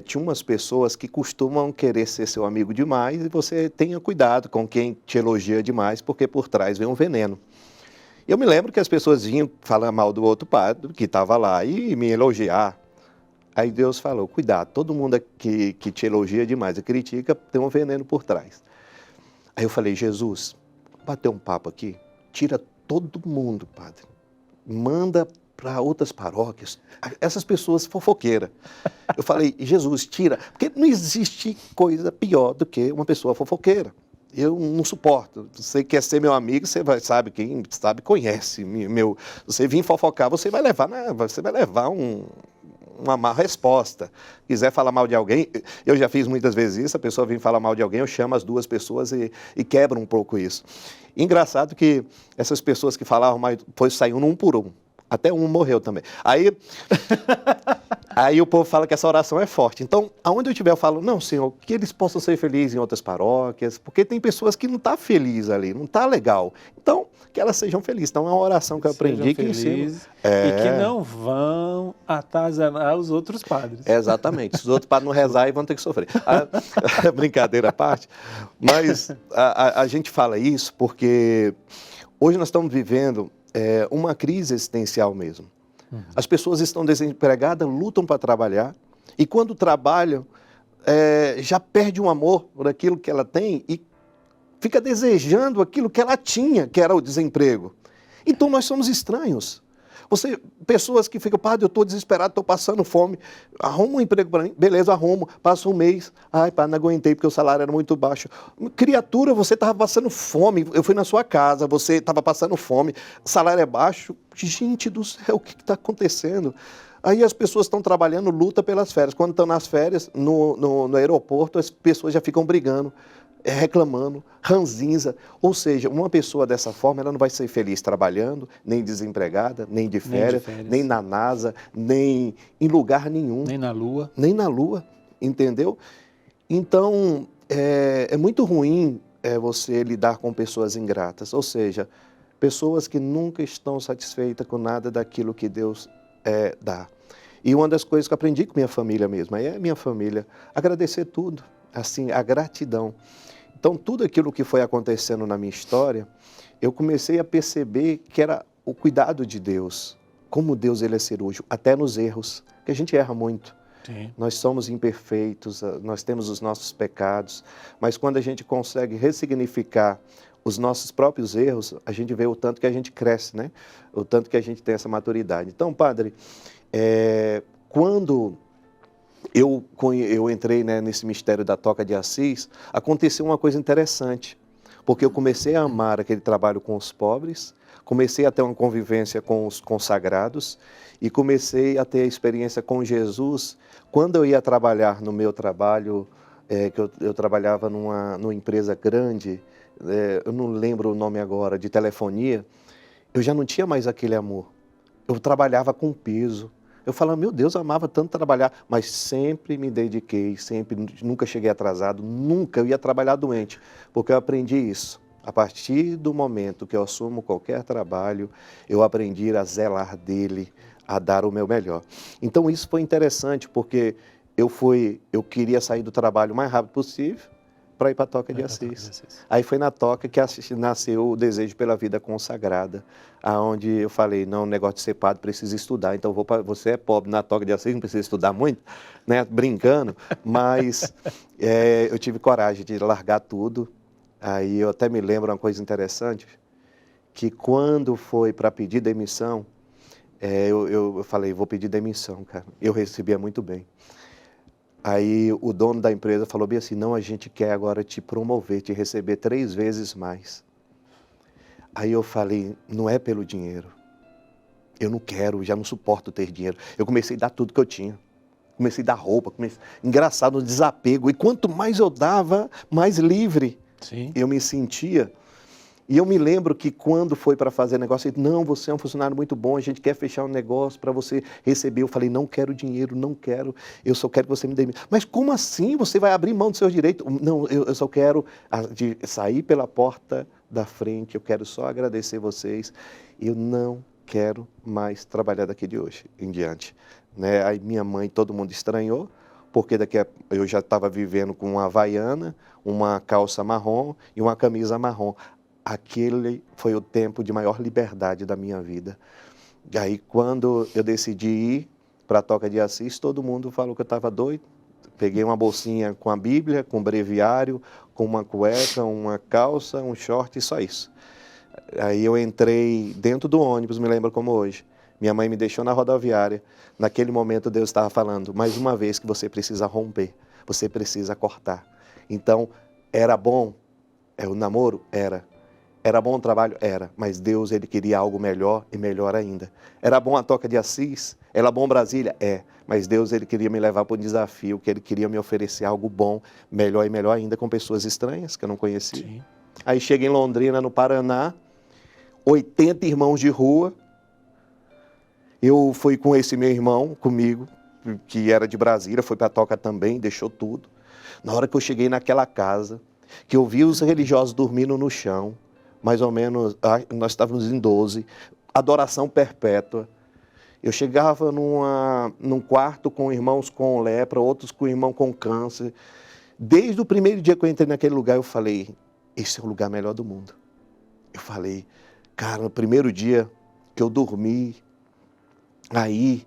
[SPEAKER 3] tinha umas pessoas que costumam querer ser seu amigo demais e você tenha cuidado com quem te elogia demais, porque por trás vem um veneno. Eu me lembro que as pessoas vinham falar mal do outro padre que estava lá e me elogiar. Aí Deus falou, cuidado, todo mundo que te elogia demais e critica tem um veneno por trás. Aí eu falei, Jesus, bater um papo aqui, tira todo mundo, padre, manda para outras paróquias, essas pessoas fofoqueiras. Eu falei, Jesus, tira, porque não existe coisa pior do que uma pessoa fofoqueira. Eu não suporto. Você quer ser meu amigo, sabe, quem sabe conhece. Você vir fofocar, você vai levar uma má resposta. Quiser falar mal de alguém, eu já fiz muitas vezes isso, a pessoa vem falar mal de alguém, eu chamo as duas pessoas e quebro um pouco isso. Engraçado que essas pessoas que falavam mal, depois saíam um por um. Até um morreu também. Aí o povo fala que essa oração é forte. Então, aonde eu estiver, eu falo, não, Senhor, que eles possam ser felizes em outras paróquias, porque tem pessoas que não estão felizes ali, não está legal. Então, que elas sejam felizes. Então, é uma oração que eu aprendi que ensino.
[SPEAKER 2] E que não vão atazanar os outros padres.
[SPEAKER 3] Exatamente. Se os outros padres não rezarem, vão ter que sofrer. Brincadeira à parte. Mas a gente fala isso porque hoje nós estamos vivendo uma crise existencial mesmo. As pessoas estão desempregadas, lutam para trabalhar, e quando trabalham, já perde um amor por aquilo que ela tem e fica desejando aquilo que ela tinha, que era o desemprego. Então nós somos estranhos. Pessoas que ficam, padre, eu estou desesperado, estou passando fome, arruma um emprego para mim, beleza, arrumo, passa um mês, ai, padre, não aguentei porque o salário era muito baixo. Criatura, você estava passando fome, eu fui na sua casa, você estava passando fome, o salário é baixo, gente do céu, o que está acontecendo? Aí as pessoas estão trabalhando, luta pelas férias, quando estão nas férias, no aeroporto, as pessoas já ficam brigando, reclamando, ranzinza. Ou seja, uma pessoa dessa forma, ela não vai ser feliz trabalhando, nem desempregada, nem de férias, nem na NASA, nem em lugar nenhum.
[SPEAKER 2] Nem na Lua.
[SPEAKER 3] Nem na Lua, entendeu? Então, é muito ruim você lidar com pessoas ingratas, ou seja, pessoas que nunca estão satisfeitas com nada daquilo que Deus dá. E uma das coisas que eu aprendi com minha família mesmo, aí é minha família, agradecer tudo, assim, a gratidão. Então, tudo aquilo que foi acontecendo na minha história, eu comecei a perceber que era o cuidado de Deus, como Deus ele é cirúrgico, até nos erros, que a gente erra muito.
[SPEAKER 2] Sim.
[SPEAKER 3] Nós somos imperfeitos, nós temos os nossos pecados, mas quando a gente consegue ressignificar os nossos próprios erros, a gente vê o tanto que a gente cresce, né? O tanto que a gente tem essa maturidade. Então, padre, quando eu entrei, né, nesse mistério da Toca de Assis, aconteceu uma coisa interessante, porque eu comecei a amar aquele trabalho com os pobres, comecei a ter uma convivência com os consagrados e comecei a ter a experiência com Jesus. Quando eu ia trabalhar no meu trabalho, que eu trabalhava numa empresa grande, eu não lembro o nome agora, de telefonia, eu já não tinha mais aquele amor. Eu trabalhava com peso. Eu falava, meu Deus, eu amava tanto trabalhar, mas sempre me dediquei, sempre, nunca cheguei atrasado, nunca eu ia trabalhar doente, porque eu aprendi isso. A partir do momento que eu assumo qualquer trabalho, eu aprendi a zelar dele, a dar o meu melhor. Então isso foi interessante, porque eu queria sair do trabalho o mais rápido possível para ir para a Toca de Assis. Aí foi na Toca que nasceu o desejo pela vida consagrada, aonde eu falei, não, o negócio de ser padre precisa estudar, então você é pobre na Toca de Assis, não precisa estudar muito, né? Brincando, mas eu tive coragem de largar tudo. Aí eu até me lembro uma coisa interessante, que quando foi para pedir demissão, eu falei, vou pedir demissão, cara. Eu recebia muito bem. Aí o dono da empresa falou bem assim, não, a gente quer agora te promover, te receber 3 vezes mais. Aí eu falei, não é pelo dinheiro. Eu não quero, já não suporto ter dinheiro. Eu comecei a dar tudo que eu tinha. Comecei a dar roupa, engraçado, um desapego. E quanto mais eu dava, mais livre eu me sentia. E eu me lembro que quando foi para fazer negócio, ele disse, não, você é um funcionário muito bom, a gente quer fechar um negócio para você receber. Eu falei, não quero dinheiro, não quero, eu só quero que você me demita. Mas como assim? Você vai abrir mão dos seus direitos? Não, eu só quero sair pela porta da frente, eu quero só agradecer vocês. Eu não quero mais trabalhar daqui de hoje em diante. Né? Aí minha mãe, todo mundo estranhou, porque eu já estava vivendo com uma havaiana, uma calça marrom e uma camisa marrom. Aquele foi o tempo de maior liberdade da minha vida. E aí, quando eu decidi ir para a Toca de Assis, todo mundo falou que eu estava doido. Peguei uma bolsinha com a Bíblia, com um breviário, com uma cueca, uma calça, um short e só isso. Aí eu entrei dentro do ônibus, me lembro como hoje. Minha mãe me deixou na rodoviária. Naquele momento, Deus estava falando, mais uma vez que você precisa romper, você precisa cortar. Então, era bom? O namoro? Era. Era bom o trabalho? Era, mas Deus, Ele queria algo melhor e melhor ainda. Era bom a Toca de Assis? Era bom Brasília? Mas Deus, Ele queria me levar para um desafio, que Ele queria me oferecer algo bom, melhor e melhor ainda, com pessoas estranhas que eu não conhecia. Sim. Aí cheguei em Londrina, no Paraná, 80 irmãos de rua. Eu fui com esse meu irmão, comigo, que era de Brasília, foi para a Toca também, deixou tudo. Na hora que eu cheguei naquela casa, que eu vi os religiosos dormindo no chão, mais ou menos, nós estávamos em 12, adoração perpétua. Eu chegava num quarto com irmãos com lepra, outros com irmão com câncer. Desde o primeiro dia que eu entrei naquele lugar, eu falei, esse é o lugar melhor do mundo. Eu falei, cara, no primeiro dia que eu dormi, aí,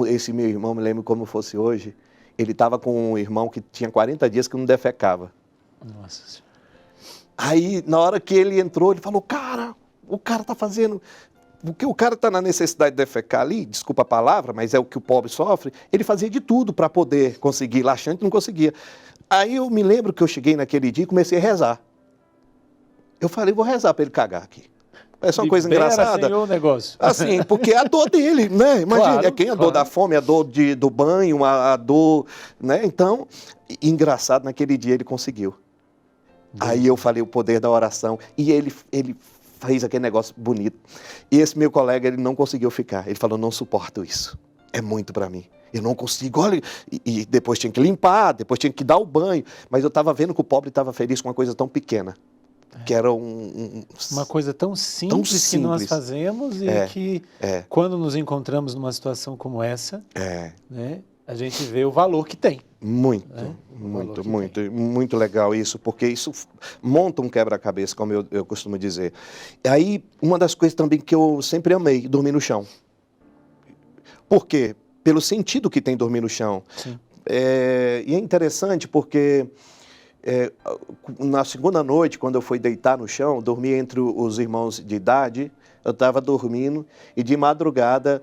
[SPEAKER 3] esse meu irmão, me lembro como fosse hoje, ele estava com um irmão que tinha 40 dias que não defecava.
[SPEAKER 2] Nossa Senhora.
[SPEAKER 3] Aí, na hora que ele entrou, ele falou, cara, o cara está fazendo... Porque o cara está na necessidade de defecar ali, desculpa a palavra, mas é o que o pobre sofre, ele fazia de tudo para poder conseguir, laxante não conseguia. Aí eu me lembro que eu cheguei naquele dia e comecei a rezar. Eu falei, vou rezar para ele cagar aqui. É só uma coisa engraçada.
[SPEAKER 2] Senhor, o negócio.
[SPEAKER 3] Assim, porque é a dor dele, né? Imagina, claro, quem a dor da fome, a dor do banho, a dor, né? Então, engraçado, naquele dia ele conseguiu. Aí eu falei o poder da oração e ele fez aquele negócio bonito. E esse meu colega, ele não conseguiu ficar. Ele falou, não suporto isso. É muito para mim. Eu não consigo, olha, e depois tinha que limpar, depois tinha que dar o banho. Mas eu estava vendo que o pobre estava feliz com uma coisa tão pequena. Que era
[SPEAKER 2] uma coisa tão simples que nós fazemos e que quando nos encontramos numa situação como essa, né, a gente vê o valor que tem.
[SPEAKER 3] Muito legal isso, porque isso monta um quebra-cabeça, como eu costumo dizer. E aí, uma das coisas também que eu sempre amei, dormir no chão. Por quê? pelo sentido que tem dormir no chão.
[SPEAKER 2] Sim.
[SPEAKER 3] E é interessante porque na segunda noite, quando eu fui deitar no chão, dormi entre os irmãos de idade, eu estava dormindo e de madrugada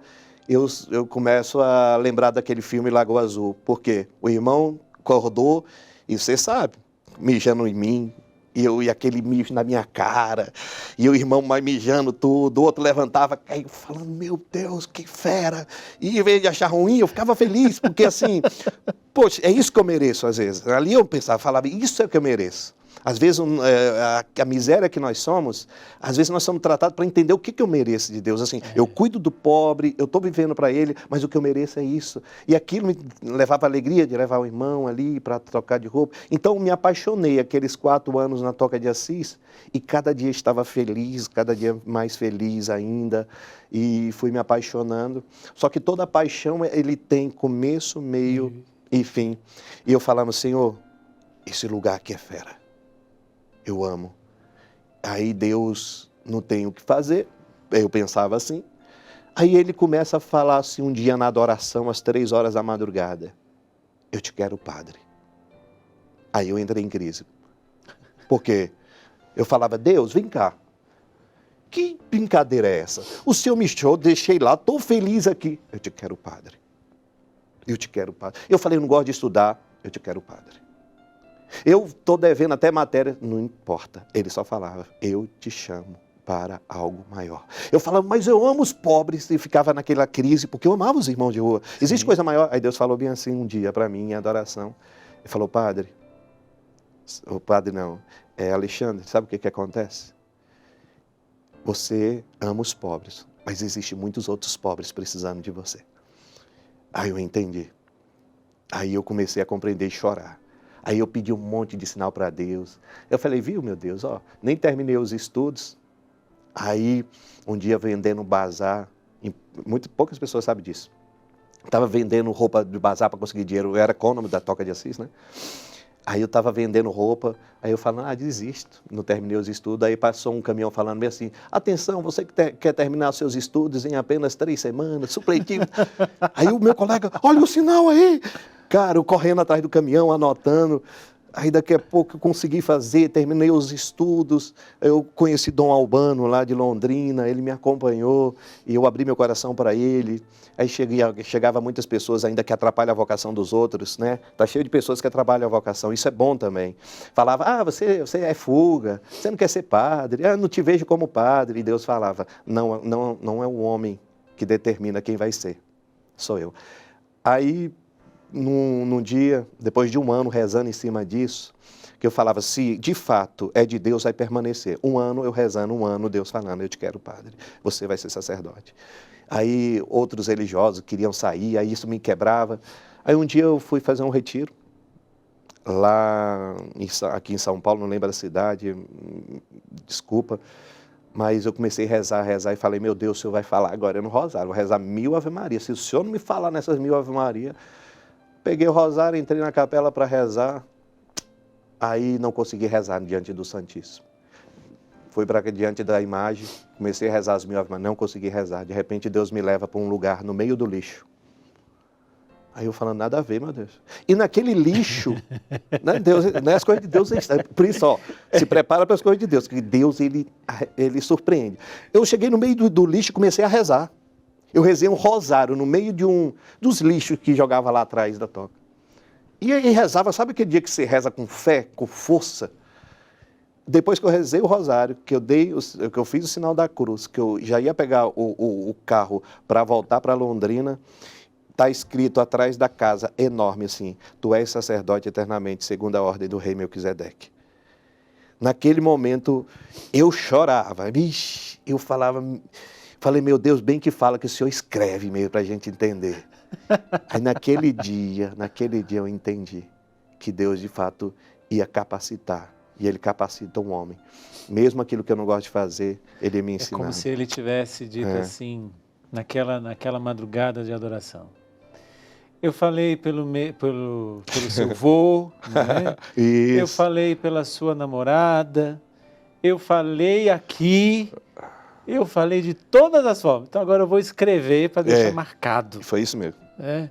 [SPEAKER 3] eu começo a lembrar daquele filme Lagoa Azul. Por quê? O irmão acordou e você sabe, mijando em mim, e aquele mijo na minha cara, e o irmão mais mijando tudo, o outro levantava, caiu, falando, meu Deus, que fera. E em vez de achar ruim, eu ficava feliz, porque assim, poxa, é isso que eu mereço às vezes. Ali eu pensava, falava, isso é o que eu mereço. Às vezes, a miséria que nós somos, às vezes nós somos tratados para entender o que eu mereço de Deus. Assim, eu cuido do pobre, eu estou vivendo para Ele, mas o que eu mereço é isso. E aquilo me levava a alegria de levar o irmão ali para trocar de roupa. Então, me apaixonei aqueles 4 anos na Toca de Assis e cada dia estava feliz, cada dia mais feliz ainda. E fui me apaixonando. Só que toda paixão, ele tem começo, meio e fim. E eu falava, Senhor, esse lugar aqui é fera. Eu amo. Aí Deus não tem o que fazer, eu pensava assim. Aí ele começa a falar assim um dia na adoração, às 3 horas da madrugada. Eu te quero, Padre. Aí eu entrei em crise. Porque eu falava, Deus, vem cá. Que brincadeira é essa? O Senhor me chamou, deixei lá, estou feliz aqui. Eu te quero, Padre. Eu te quero, Padre. Eu falei, eu não gosto de estudar. Eu te quero, Padre. Eu estou devendo até matéria, não importa. Ele só falava, eu te chamo para algo maior. Eu falava, mas eu amo os pobres, e ficava naquela crise, porque eu amava os irmãos de rua. Existe coisa maior? Aí Deus falou bem assim um dia para mim, em adoração. Ele falou, Padre, o Padre não, Alexandre, sabe o que acontece? Você ama os pobres, mas existem muitos outros pobres precisando de você. Aí eu entendi. Aí eu comecei a compreender e chorar. Aí eu pedi um monte de sinal para Deus. Eu falei, viu, meu Deus, nem terminei os estudos. Aí, um dia vendendo bazar, poucas pessoas sabem disso. Estava vendendo roupa de bazar para conseguir dinheiro. Eu era econômico da Toca de Assis, né? Aí eu estava vendendo roupa, aí eu falando, desisto, não terminei os estudos. Aí passou um caminhão falando bem assim, atenção, você que quer terminar seus estudos em apenas 3 semanas, supletivo. Aí o meu colega, olha o sinal aí. Cara, eu correndo atrás do caminhão, anotando. Aí daqui a pouco eu consegui fazer, terminei os estudos. Eu conheci Dom Albano lá de Londrina, ele me acompanhou e eu abri meu coração para ele. Aí chegava muitas pessoas ainda que atrapalham a vocação dos outros, né? Tá cheio de pessoas que atrapalham a vocação, isso é bom também. Falava, você é fuga, você não quer ser padre, não te vejo como padre. E Deus falava, não é o homem que determina quem vai ser, sou eu. Aí, num dia, depois de 1 ano rezando em cima disso, que eu falava, se de fato é de Deus, vai permanecer. 1 ano eu rezando, 1 ano Deus falando, eu te quero, Padre, você vai ser sacerdote. Aí outros religiosos queriam sair, aí isso me quebrava. Aí um dia eu fui fazer um retiro, lá aqui em São Paulo, não lembro da cidade, desculpa, mas eu comecei a rezar e falei, meu Deus, o Senhor vai falar agora no rosário, vou rezar 1000 Ave Maria. Se o Senhor não me falar nessas 1000 Ave Maria, peguei o rosário, entrei na capela para rezar, aí não consegui rezar diante do Santíssimo. Fui para diante da imagem, comecei a rezar as 1000 Ave Maria, não consegui rezar. De repente Deus me leva para um lugar no meio do lixo. Aí eu falando, nada a ver, meu Deus. E naquele lixo, né, Deus, né, as coisas de Deus, por isso, se prepara para as coisas de Deus, que Deus, ele surpreende. Eu cheguei no meio do lixo e comecei a rezar. Eu rezei um rosário no meio dos lixos que jogava lá atrás da toca. E aí rezava, sabe aquele dia que você reza com fé, com força? Depois que eu rezei o rosário, que eu fiz o sinal da cruz, que eu já ia pegar o carro para voltar para Londrina, está escrito atrás da casa, enorme assim, tu és sacerdote eternamente, segundo a ordem do rei Melquisedeque. Naquele momento, eu chorava, eu falei, meu Deus, bem que fala que o Senhor escreve meio para a gente entender. Aí naquele dia eu entendi que Deus de fato ia capacitar. E Ele capacita um homem. Mesmo aquilo que eu não gosto de fazer, Ele me ensina.
[SPEAKER 2] É como se Ele tivesse dito assim, naquela madrugada de adoração. Eu falei pelo seu vô, né?
[SPEAKER 3] Isso.
[SPEAKER 2] Eu falei pela sua namorada, eu falei aqui, eu falei de todas as formas. Então agora eu vou escrever para deixar marcado.
[SPEAKER 3] Foi isso mesmo.
[SPEAKER 2] né?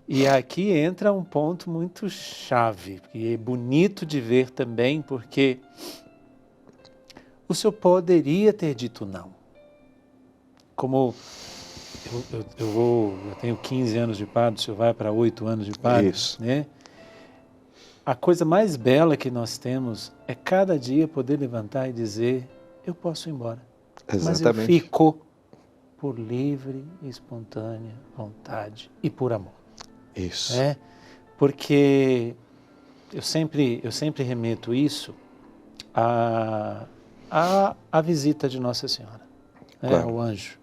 [SPEAKER 2] E aqui entra um ponto muito chave, e é bonito de ver também, porque o senhor poderia ter dito não. Como eu tenho 15 anos de padre, o senhor vai para 8 anos de padre,
[SPEAKER 3] Isso.
[SPEAKER 2] né? A coisa mais bela que nós temos é cada dia poder levantar e dizer, eu posso ir embora, mas eu
[SPEAKER 3] Exatamente.
[SPEAKER 2] fico por livre e espontânea vontade e por amor.
[SPEAKER 3] Isso.
[SPEAKER 2] Né? Porque eu sempre remeto isso à visita de Nossa Senhora, né?
[SPEAKER 3] Claro.
[SPEAKER 2] Ao anjo.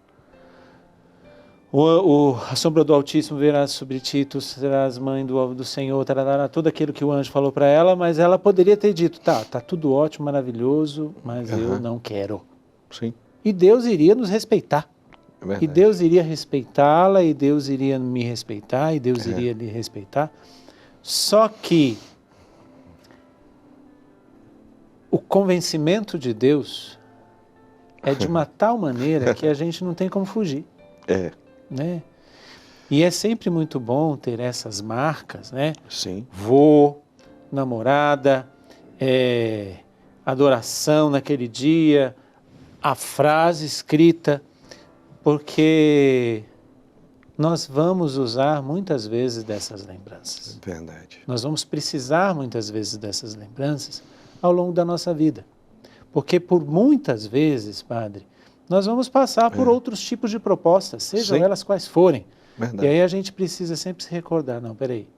[SPEAKER 2] A sombra do Altíssimo verás sobre ti, tu serás mãe do Senhor, tarará, tudo aquilo que o anjo falou para ela, mas ela poderia ter dito, tá tudo ótimo, maravilhoso, mas eu não quero.
[SPEAKER 3] Sim,
[SPEAKER 2] E Deus iria nos respeitar.
[SPEAKER 3] é verdade.
[SPEAKER 2] E Deus iria respeitá-la, e Deus iria me respeitar, e Deus iria lhe respeitar. Só que o convencimento de Deus é de uma tal maneira que a gente não tem como fugir,
[SPEAKER 3] É,
[SPEAKER 2] né? E é sempre muito bom ter essas marcas, né?
[SPEAKER 3] sim,
[SPEAKER 2] Vô, namorada, adoração naquele dia, a frase escrita, porque nós vamos usar muitas vezes dessas lembranças.
[SPEAKER 3] verdade.
[SPEAKER 2] Nós vamos precisar muitas vezes dessas lembranças ao longo da nossa vida. Porque por muitas vezes, padre, nós vamos passar por outros tipos de propostas, sejam
[SPEAKER 3] Sim.
[SPEAKER 2] elas quais forem.
[SPEAKER 3] Verdade.
[SPEAKER 2] E aí a gente precisa sempre se recordar, não, peraí,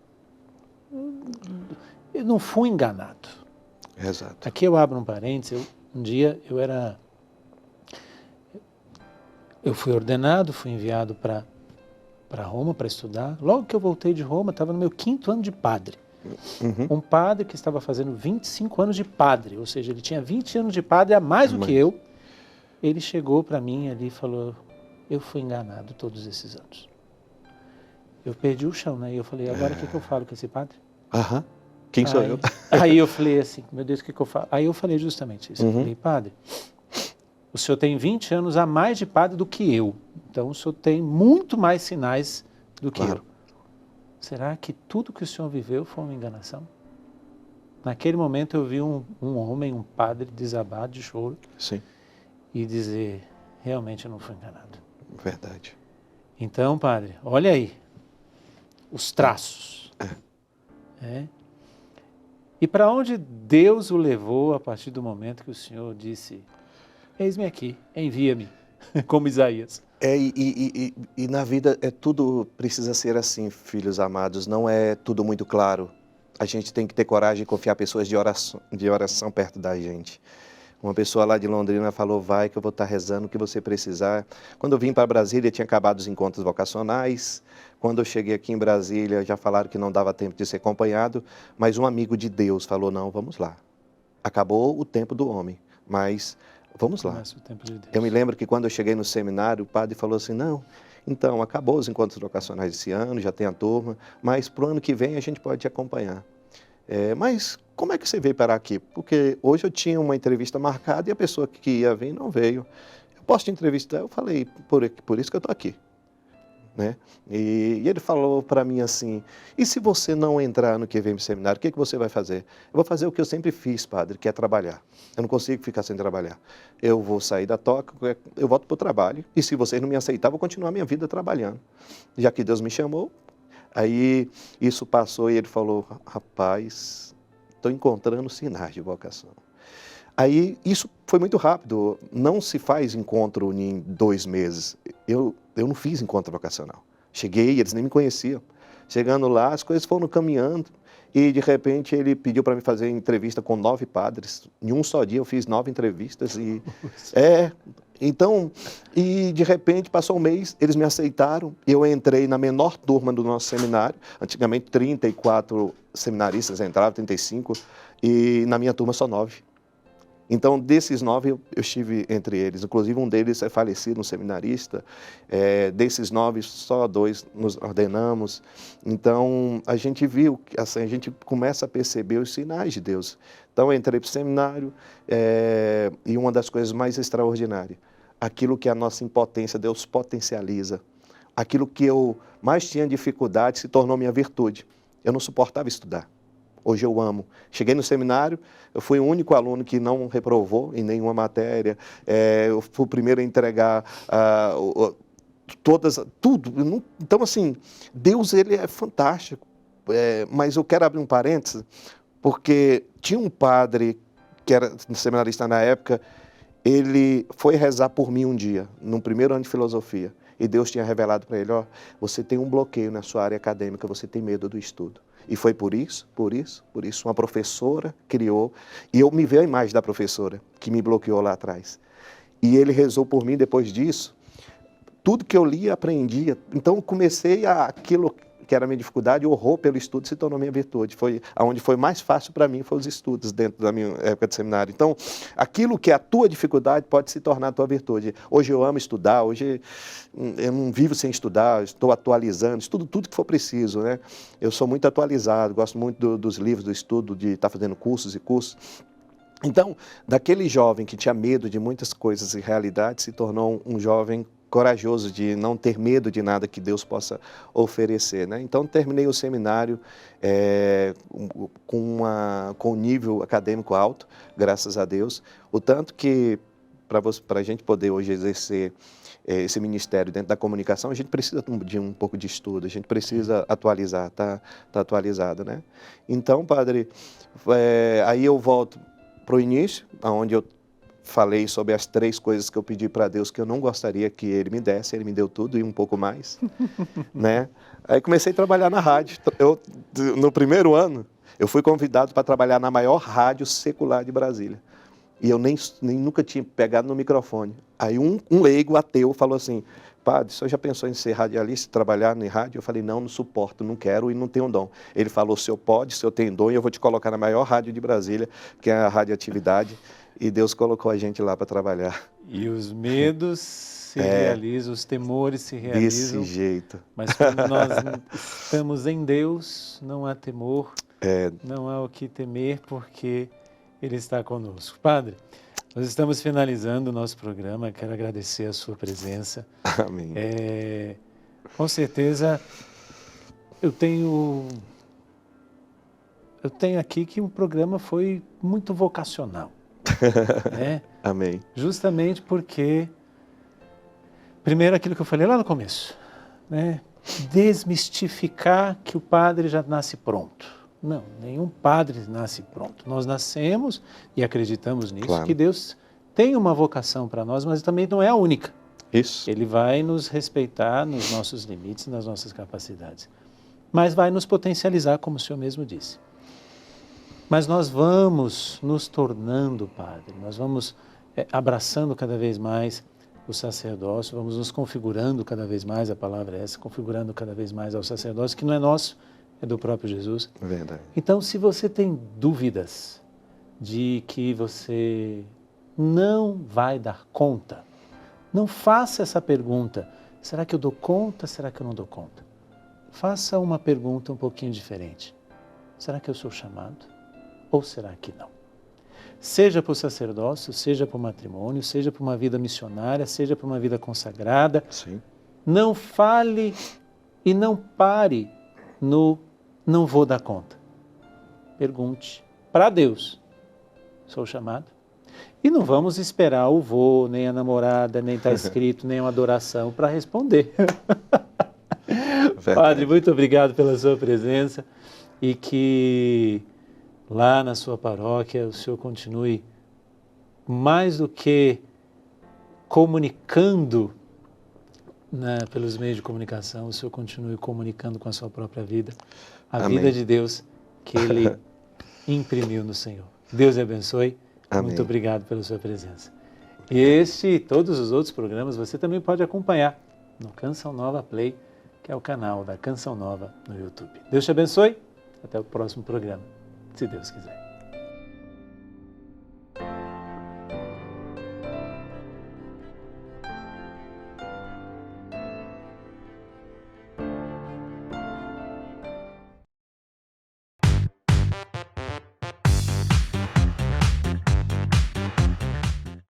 [SPEAKER 2] eu não fui enganado.
[SPEAKER 3] Exato.
[SPEAKER 2] Aqui eu abro um parênteses, um dia eu fui ordenado, fui enviado para Roma para estudar. Logo que eu voltei de Roma, estava no meu 5º ano de padre. Um padre que estava fazendo 25 anos de padre, ou seja, ele tinha 20 anos de padre a mais do que eu. Ele chegou para mim ali e falou, eu fui enganado todos esses anos. Eu perdi o chão, né? E eu falei, agora o que eu falo com esse padre?
[SPEAKER 3] Aham. Quem sou eu?
[SPEAKER 2] Aí eu falei assim, meu Deus, o que eu falo? Aí eu falei justamente isso. Eu falei, padre, o senhor tem 20 anos a mais de padre do que eu. Então o senhor tem muito mais sinais do que eu. Será que tudo que o senhor viveu foi uma enganação? Naquele momento eu vi um homem, um padre desabar de choro.
[SPEAKER 3] Sim.
[SPEAKER 2] E dizer, realmente eu não fui enganado.
[SPEAKER 3] Verdade.
[SPEAKER 2] Então, padre, olha aí, os traços. E para onde Deus o levou a partir do momento que o Senhor disse, eis-me aqui, envia-me, como Isaías.
[SPEAKER 3] E na vida tudo precisa ser assim, filhos amados, não é tudo muito claro. A gente tem que ter coragem de confiar pessoas de oração perto da gente. Uma pessoa lá de Londrina falou, vai que eu vou estar rezando o que você precisar. Quando eu vim para Brasília, tinha acabado os encontros vocacionais. Quando eu cheguei aqui em Brasília, já falaram que não dava tempo de ser acompanhado, mas um amigo de Deus falou, não, vamos lá. Acabou o tempo do homem, mas vamos lá.
[SPEAKER 2] Começa o tempo de Deus.
[SPEAKER 3] Eu me lembro que quando eu cheguei no seminário, o padre falou assim, não, então, acabou os encontros vocacionais esse ano, já tem a turma, mas para o ano que vem a gente pode te acompanhar. Mas como é que você veio parar aqui? Porque hoje eu tinha uma entrevista marcada e a pessoa que ia vir não veio. Eu posso te entrevistar? Eu falei, por isso que eu estou aqui. Né? E ele falou para mim assim, e se você não entrar no QVM Seminário, o que você vai fazer? Eu vou fazer o que eu sempre fiz, padre, que é trabalhar. Eu não consigo ficar sem trabalhar. Eu vou sair da toca, eu volto para o trabalho, e se vocês não me aceitarem, eu vou continuar a minha vida trabalhando. Já que Deus me chamou, aí isso passou e ele falou, rapaz, estou encontrando sinais de vocação. Aí isso foi muito rápido, não se faz encontro em 2 meses. Eu não fiz encontro vocacional. Cheguei, eles nem me conheciam. Chegando lá, as coisas foram caminhando e de repente ele pediu para me fazer entrevista com 9 padres. Em um só dia eu fiz 9 entrevistas e então, e de repente passou um mês, eles me aceitaram, eu entrei na menor turma do nosso seminário, antigamente 34 seminaristas entravam, 35, e na minha turma só 9. Então, desses 9, eu estive entre eles. Inclusive, um deles é falecido, um seminarista. Desses 9, só 2 nos ordenamos. Então, a gente viu, assim, a gente começa a perceber os sinais de Deus. Então, eu entrei para o seminário e uma das coisas mais extraordinárias, aquilo que a nossa impotência, Deus potencializa. aquilo que eu mais tinha dificuldade se tornou minha virtude. Eu não suportava estudar. Hoje eu amo. Cheguei no seminário, eu fui o único aluno que não reprovou em nenhuma matéria. Eu fui o primeiro a entregar tudo. Então, assim, Deus, ele é fantástico. Mas eu quero abrir um parênteses, porque tinha um padre que era seminarista na época, ele foi rezar por mim um dia, no primeiro ano de filosofia, e Deus tinha revelado para ele, você tem um bloqueio na sua área acadêmica, você tem medo do estudo. E foi por isso, uma professora criou, e eu me vi a imagem da professora, que me bloqueou lá atrás. E ele rezou por mim depois disso, tudo que eu lia, aprendia. Então, comecei aquilo que era a minha dificuldade, o horror pelo estudo se tornou minha virtude. Onde foi mais fácil para mim foi os estudos dentro da minha época de seminário. Então, aquilo que é a tua dificuldade pode se tornar a tua virtude. Hoje eu amo estudar, hoje eu não vivo sem estudar, estou atualizando, estudo tudo que for preciso, né? Eu sou muito atualizado, gosto muito dos livros, do estudo, de estar fazendo cursos e cursos. Então, daquele jovem que tinha medo de muitas coisas e realidades, se tornou um jovem corajoso de não ter medo de nada que Deus possa oferecer, né? Então, terminei o seminário com um nível acadêmico alto, graças a Deus. O tanto que, para a gente poder hoje exercer esse ministério dentro da comunicação, a gente precisa de um pouco de estudo, a gente precisa atualizar, tá atualizado, né? Então, padre, aí eu volto para o início, onde eu falei sobre as 3 coisas que eu pedi para Deus que eu não gostaria que Ele me desse, Ele me deu tudo e um pouco mais, né? Aí comecei a trabalhar na rádio. No primeiro ano, eu fui convidado para trabalhar na maior rádio secular de Brasília. E eu nem nunca tinha pegado no microfone. Aí um leigo ateu falou assim, padre, o senhor já pensou em ser radialista, trabalhar em rádio? Eu falei, não suporto, não quero e não tenho dom. Ele falou, o senhor pode, o senhor tem dom e eu vou te colocar na maior rádio de Brasília, que é a Radioatividade. E Deus colocou a gente lá para trabalhar.
[SPEAKER 2] E os medos se realizam, os temores se realizam.
[SPEAKER 3] Desse jeito.
[SPEAKER 2] Mas quando nós estamos em Deus, não há temor, não há o que temer, porque Ele está conosco. Padre, nós estamos finalizando o nosso programa, quero agradecer a sua presença.
[SPEAKER 3] Amém.
[SPEAKER 2] Com certeza, eu tenho aqui que o programa foi muito vocacional.
[SPEAKER 3] Amém.
[SPEAKER 2] Justamente porque, primeiro aquilo que eu falei lá no começo, né? Desmistificar que o padre já nasce pronto. Não, nenhum padre nasce pronto. Nós nascemos e acreditamos nisso,
[SPEAKER 3] claro,
[SPEAKER 2] que Deus tem uma vocação para nós, mas também não é a única.
[SPEAKER 3] Isso.
[SPEAKER 2] Ele vai nos respeitar nos nossos limites, nas nossas capacidades. Mas vai nos potencializar, como o senhor mesmo disse. Mas nós vamos nos tornando padre, nós vamos abraçando cada vez mais o sacerdócio, vamos nos configurando cada vez mais, a palavra é essa, configurando cada vez mais ao sacerdócio, que não é nosso, é do próprio Jesus.
[SPEAKER 3] Verdade.
[SPEAKER 2] Então, se você tem dúvidas de que você não vai dar conta, não faça essa pergunta, será que eu dou conta, será que eu não dou conta? Faça uma pergunta um pouquinho diferente. Será que eu sou chamado? Ou será que não? Seja para o sacerdócio, seja para o matrimônio, seja para uma vida missionária, seja para uma vida consagrada.
[SPEAKER 3] Sim.
[SPEAKER 2] Não fale e não pare no não vou dar conta. Pergunte para Deus, sou chamado? E não vamos esperar o vô, nem a namorada, nem está escrito, nem uma adoração para responder. Padre, muito obrigado pela sua presença e que lá na sua paróquia o senhor continue mais do que comunicando pelos meios de comunicação, o senhor continue comunicando com a sua própria vida, a
[SPEAKER 3] Amém.
[SPEAKER 2] vida de Deus que Ele imprimiu no Senhor. Deus lhe abençoe.
[SPEAKER 3] Amém.
[SPEAKER 2] Muito obrigado pela sua presença. E este e todos os outros programas você também pode acompanhar no Canção Nova Play, que é o canal da Canção Nova no YouTube. Deus te abençoe. Até o próximo programa, se Deus quiser.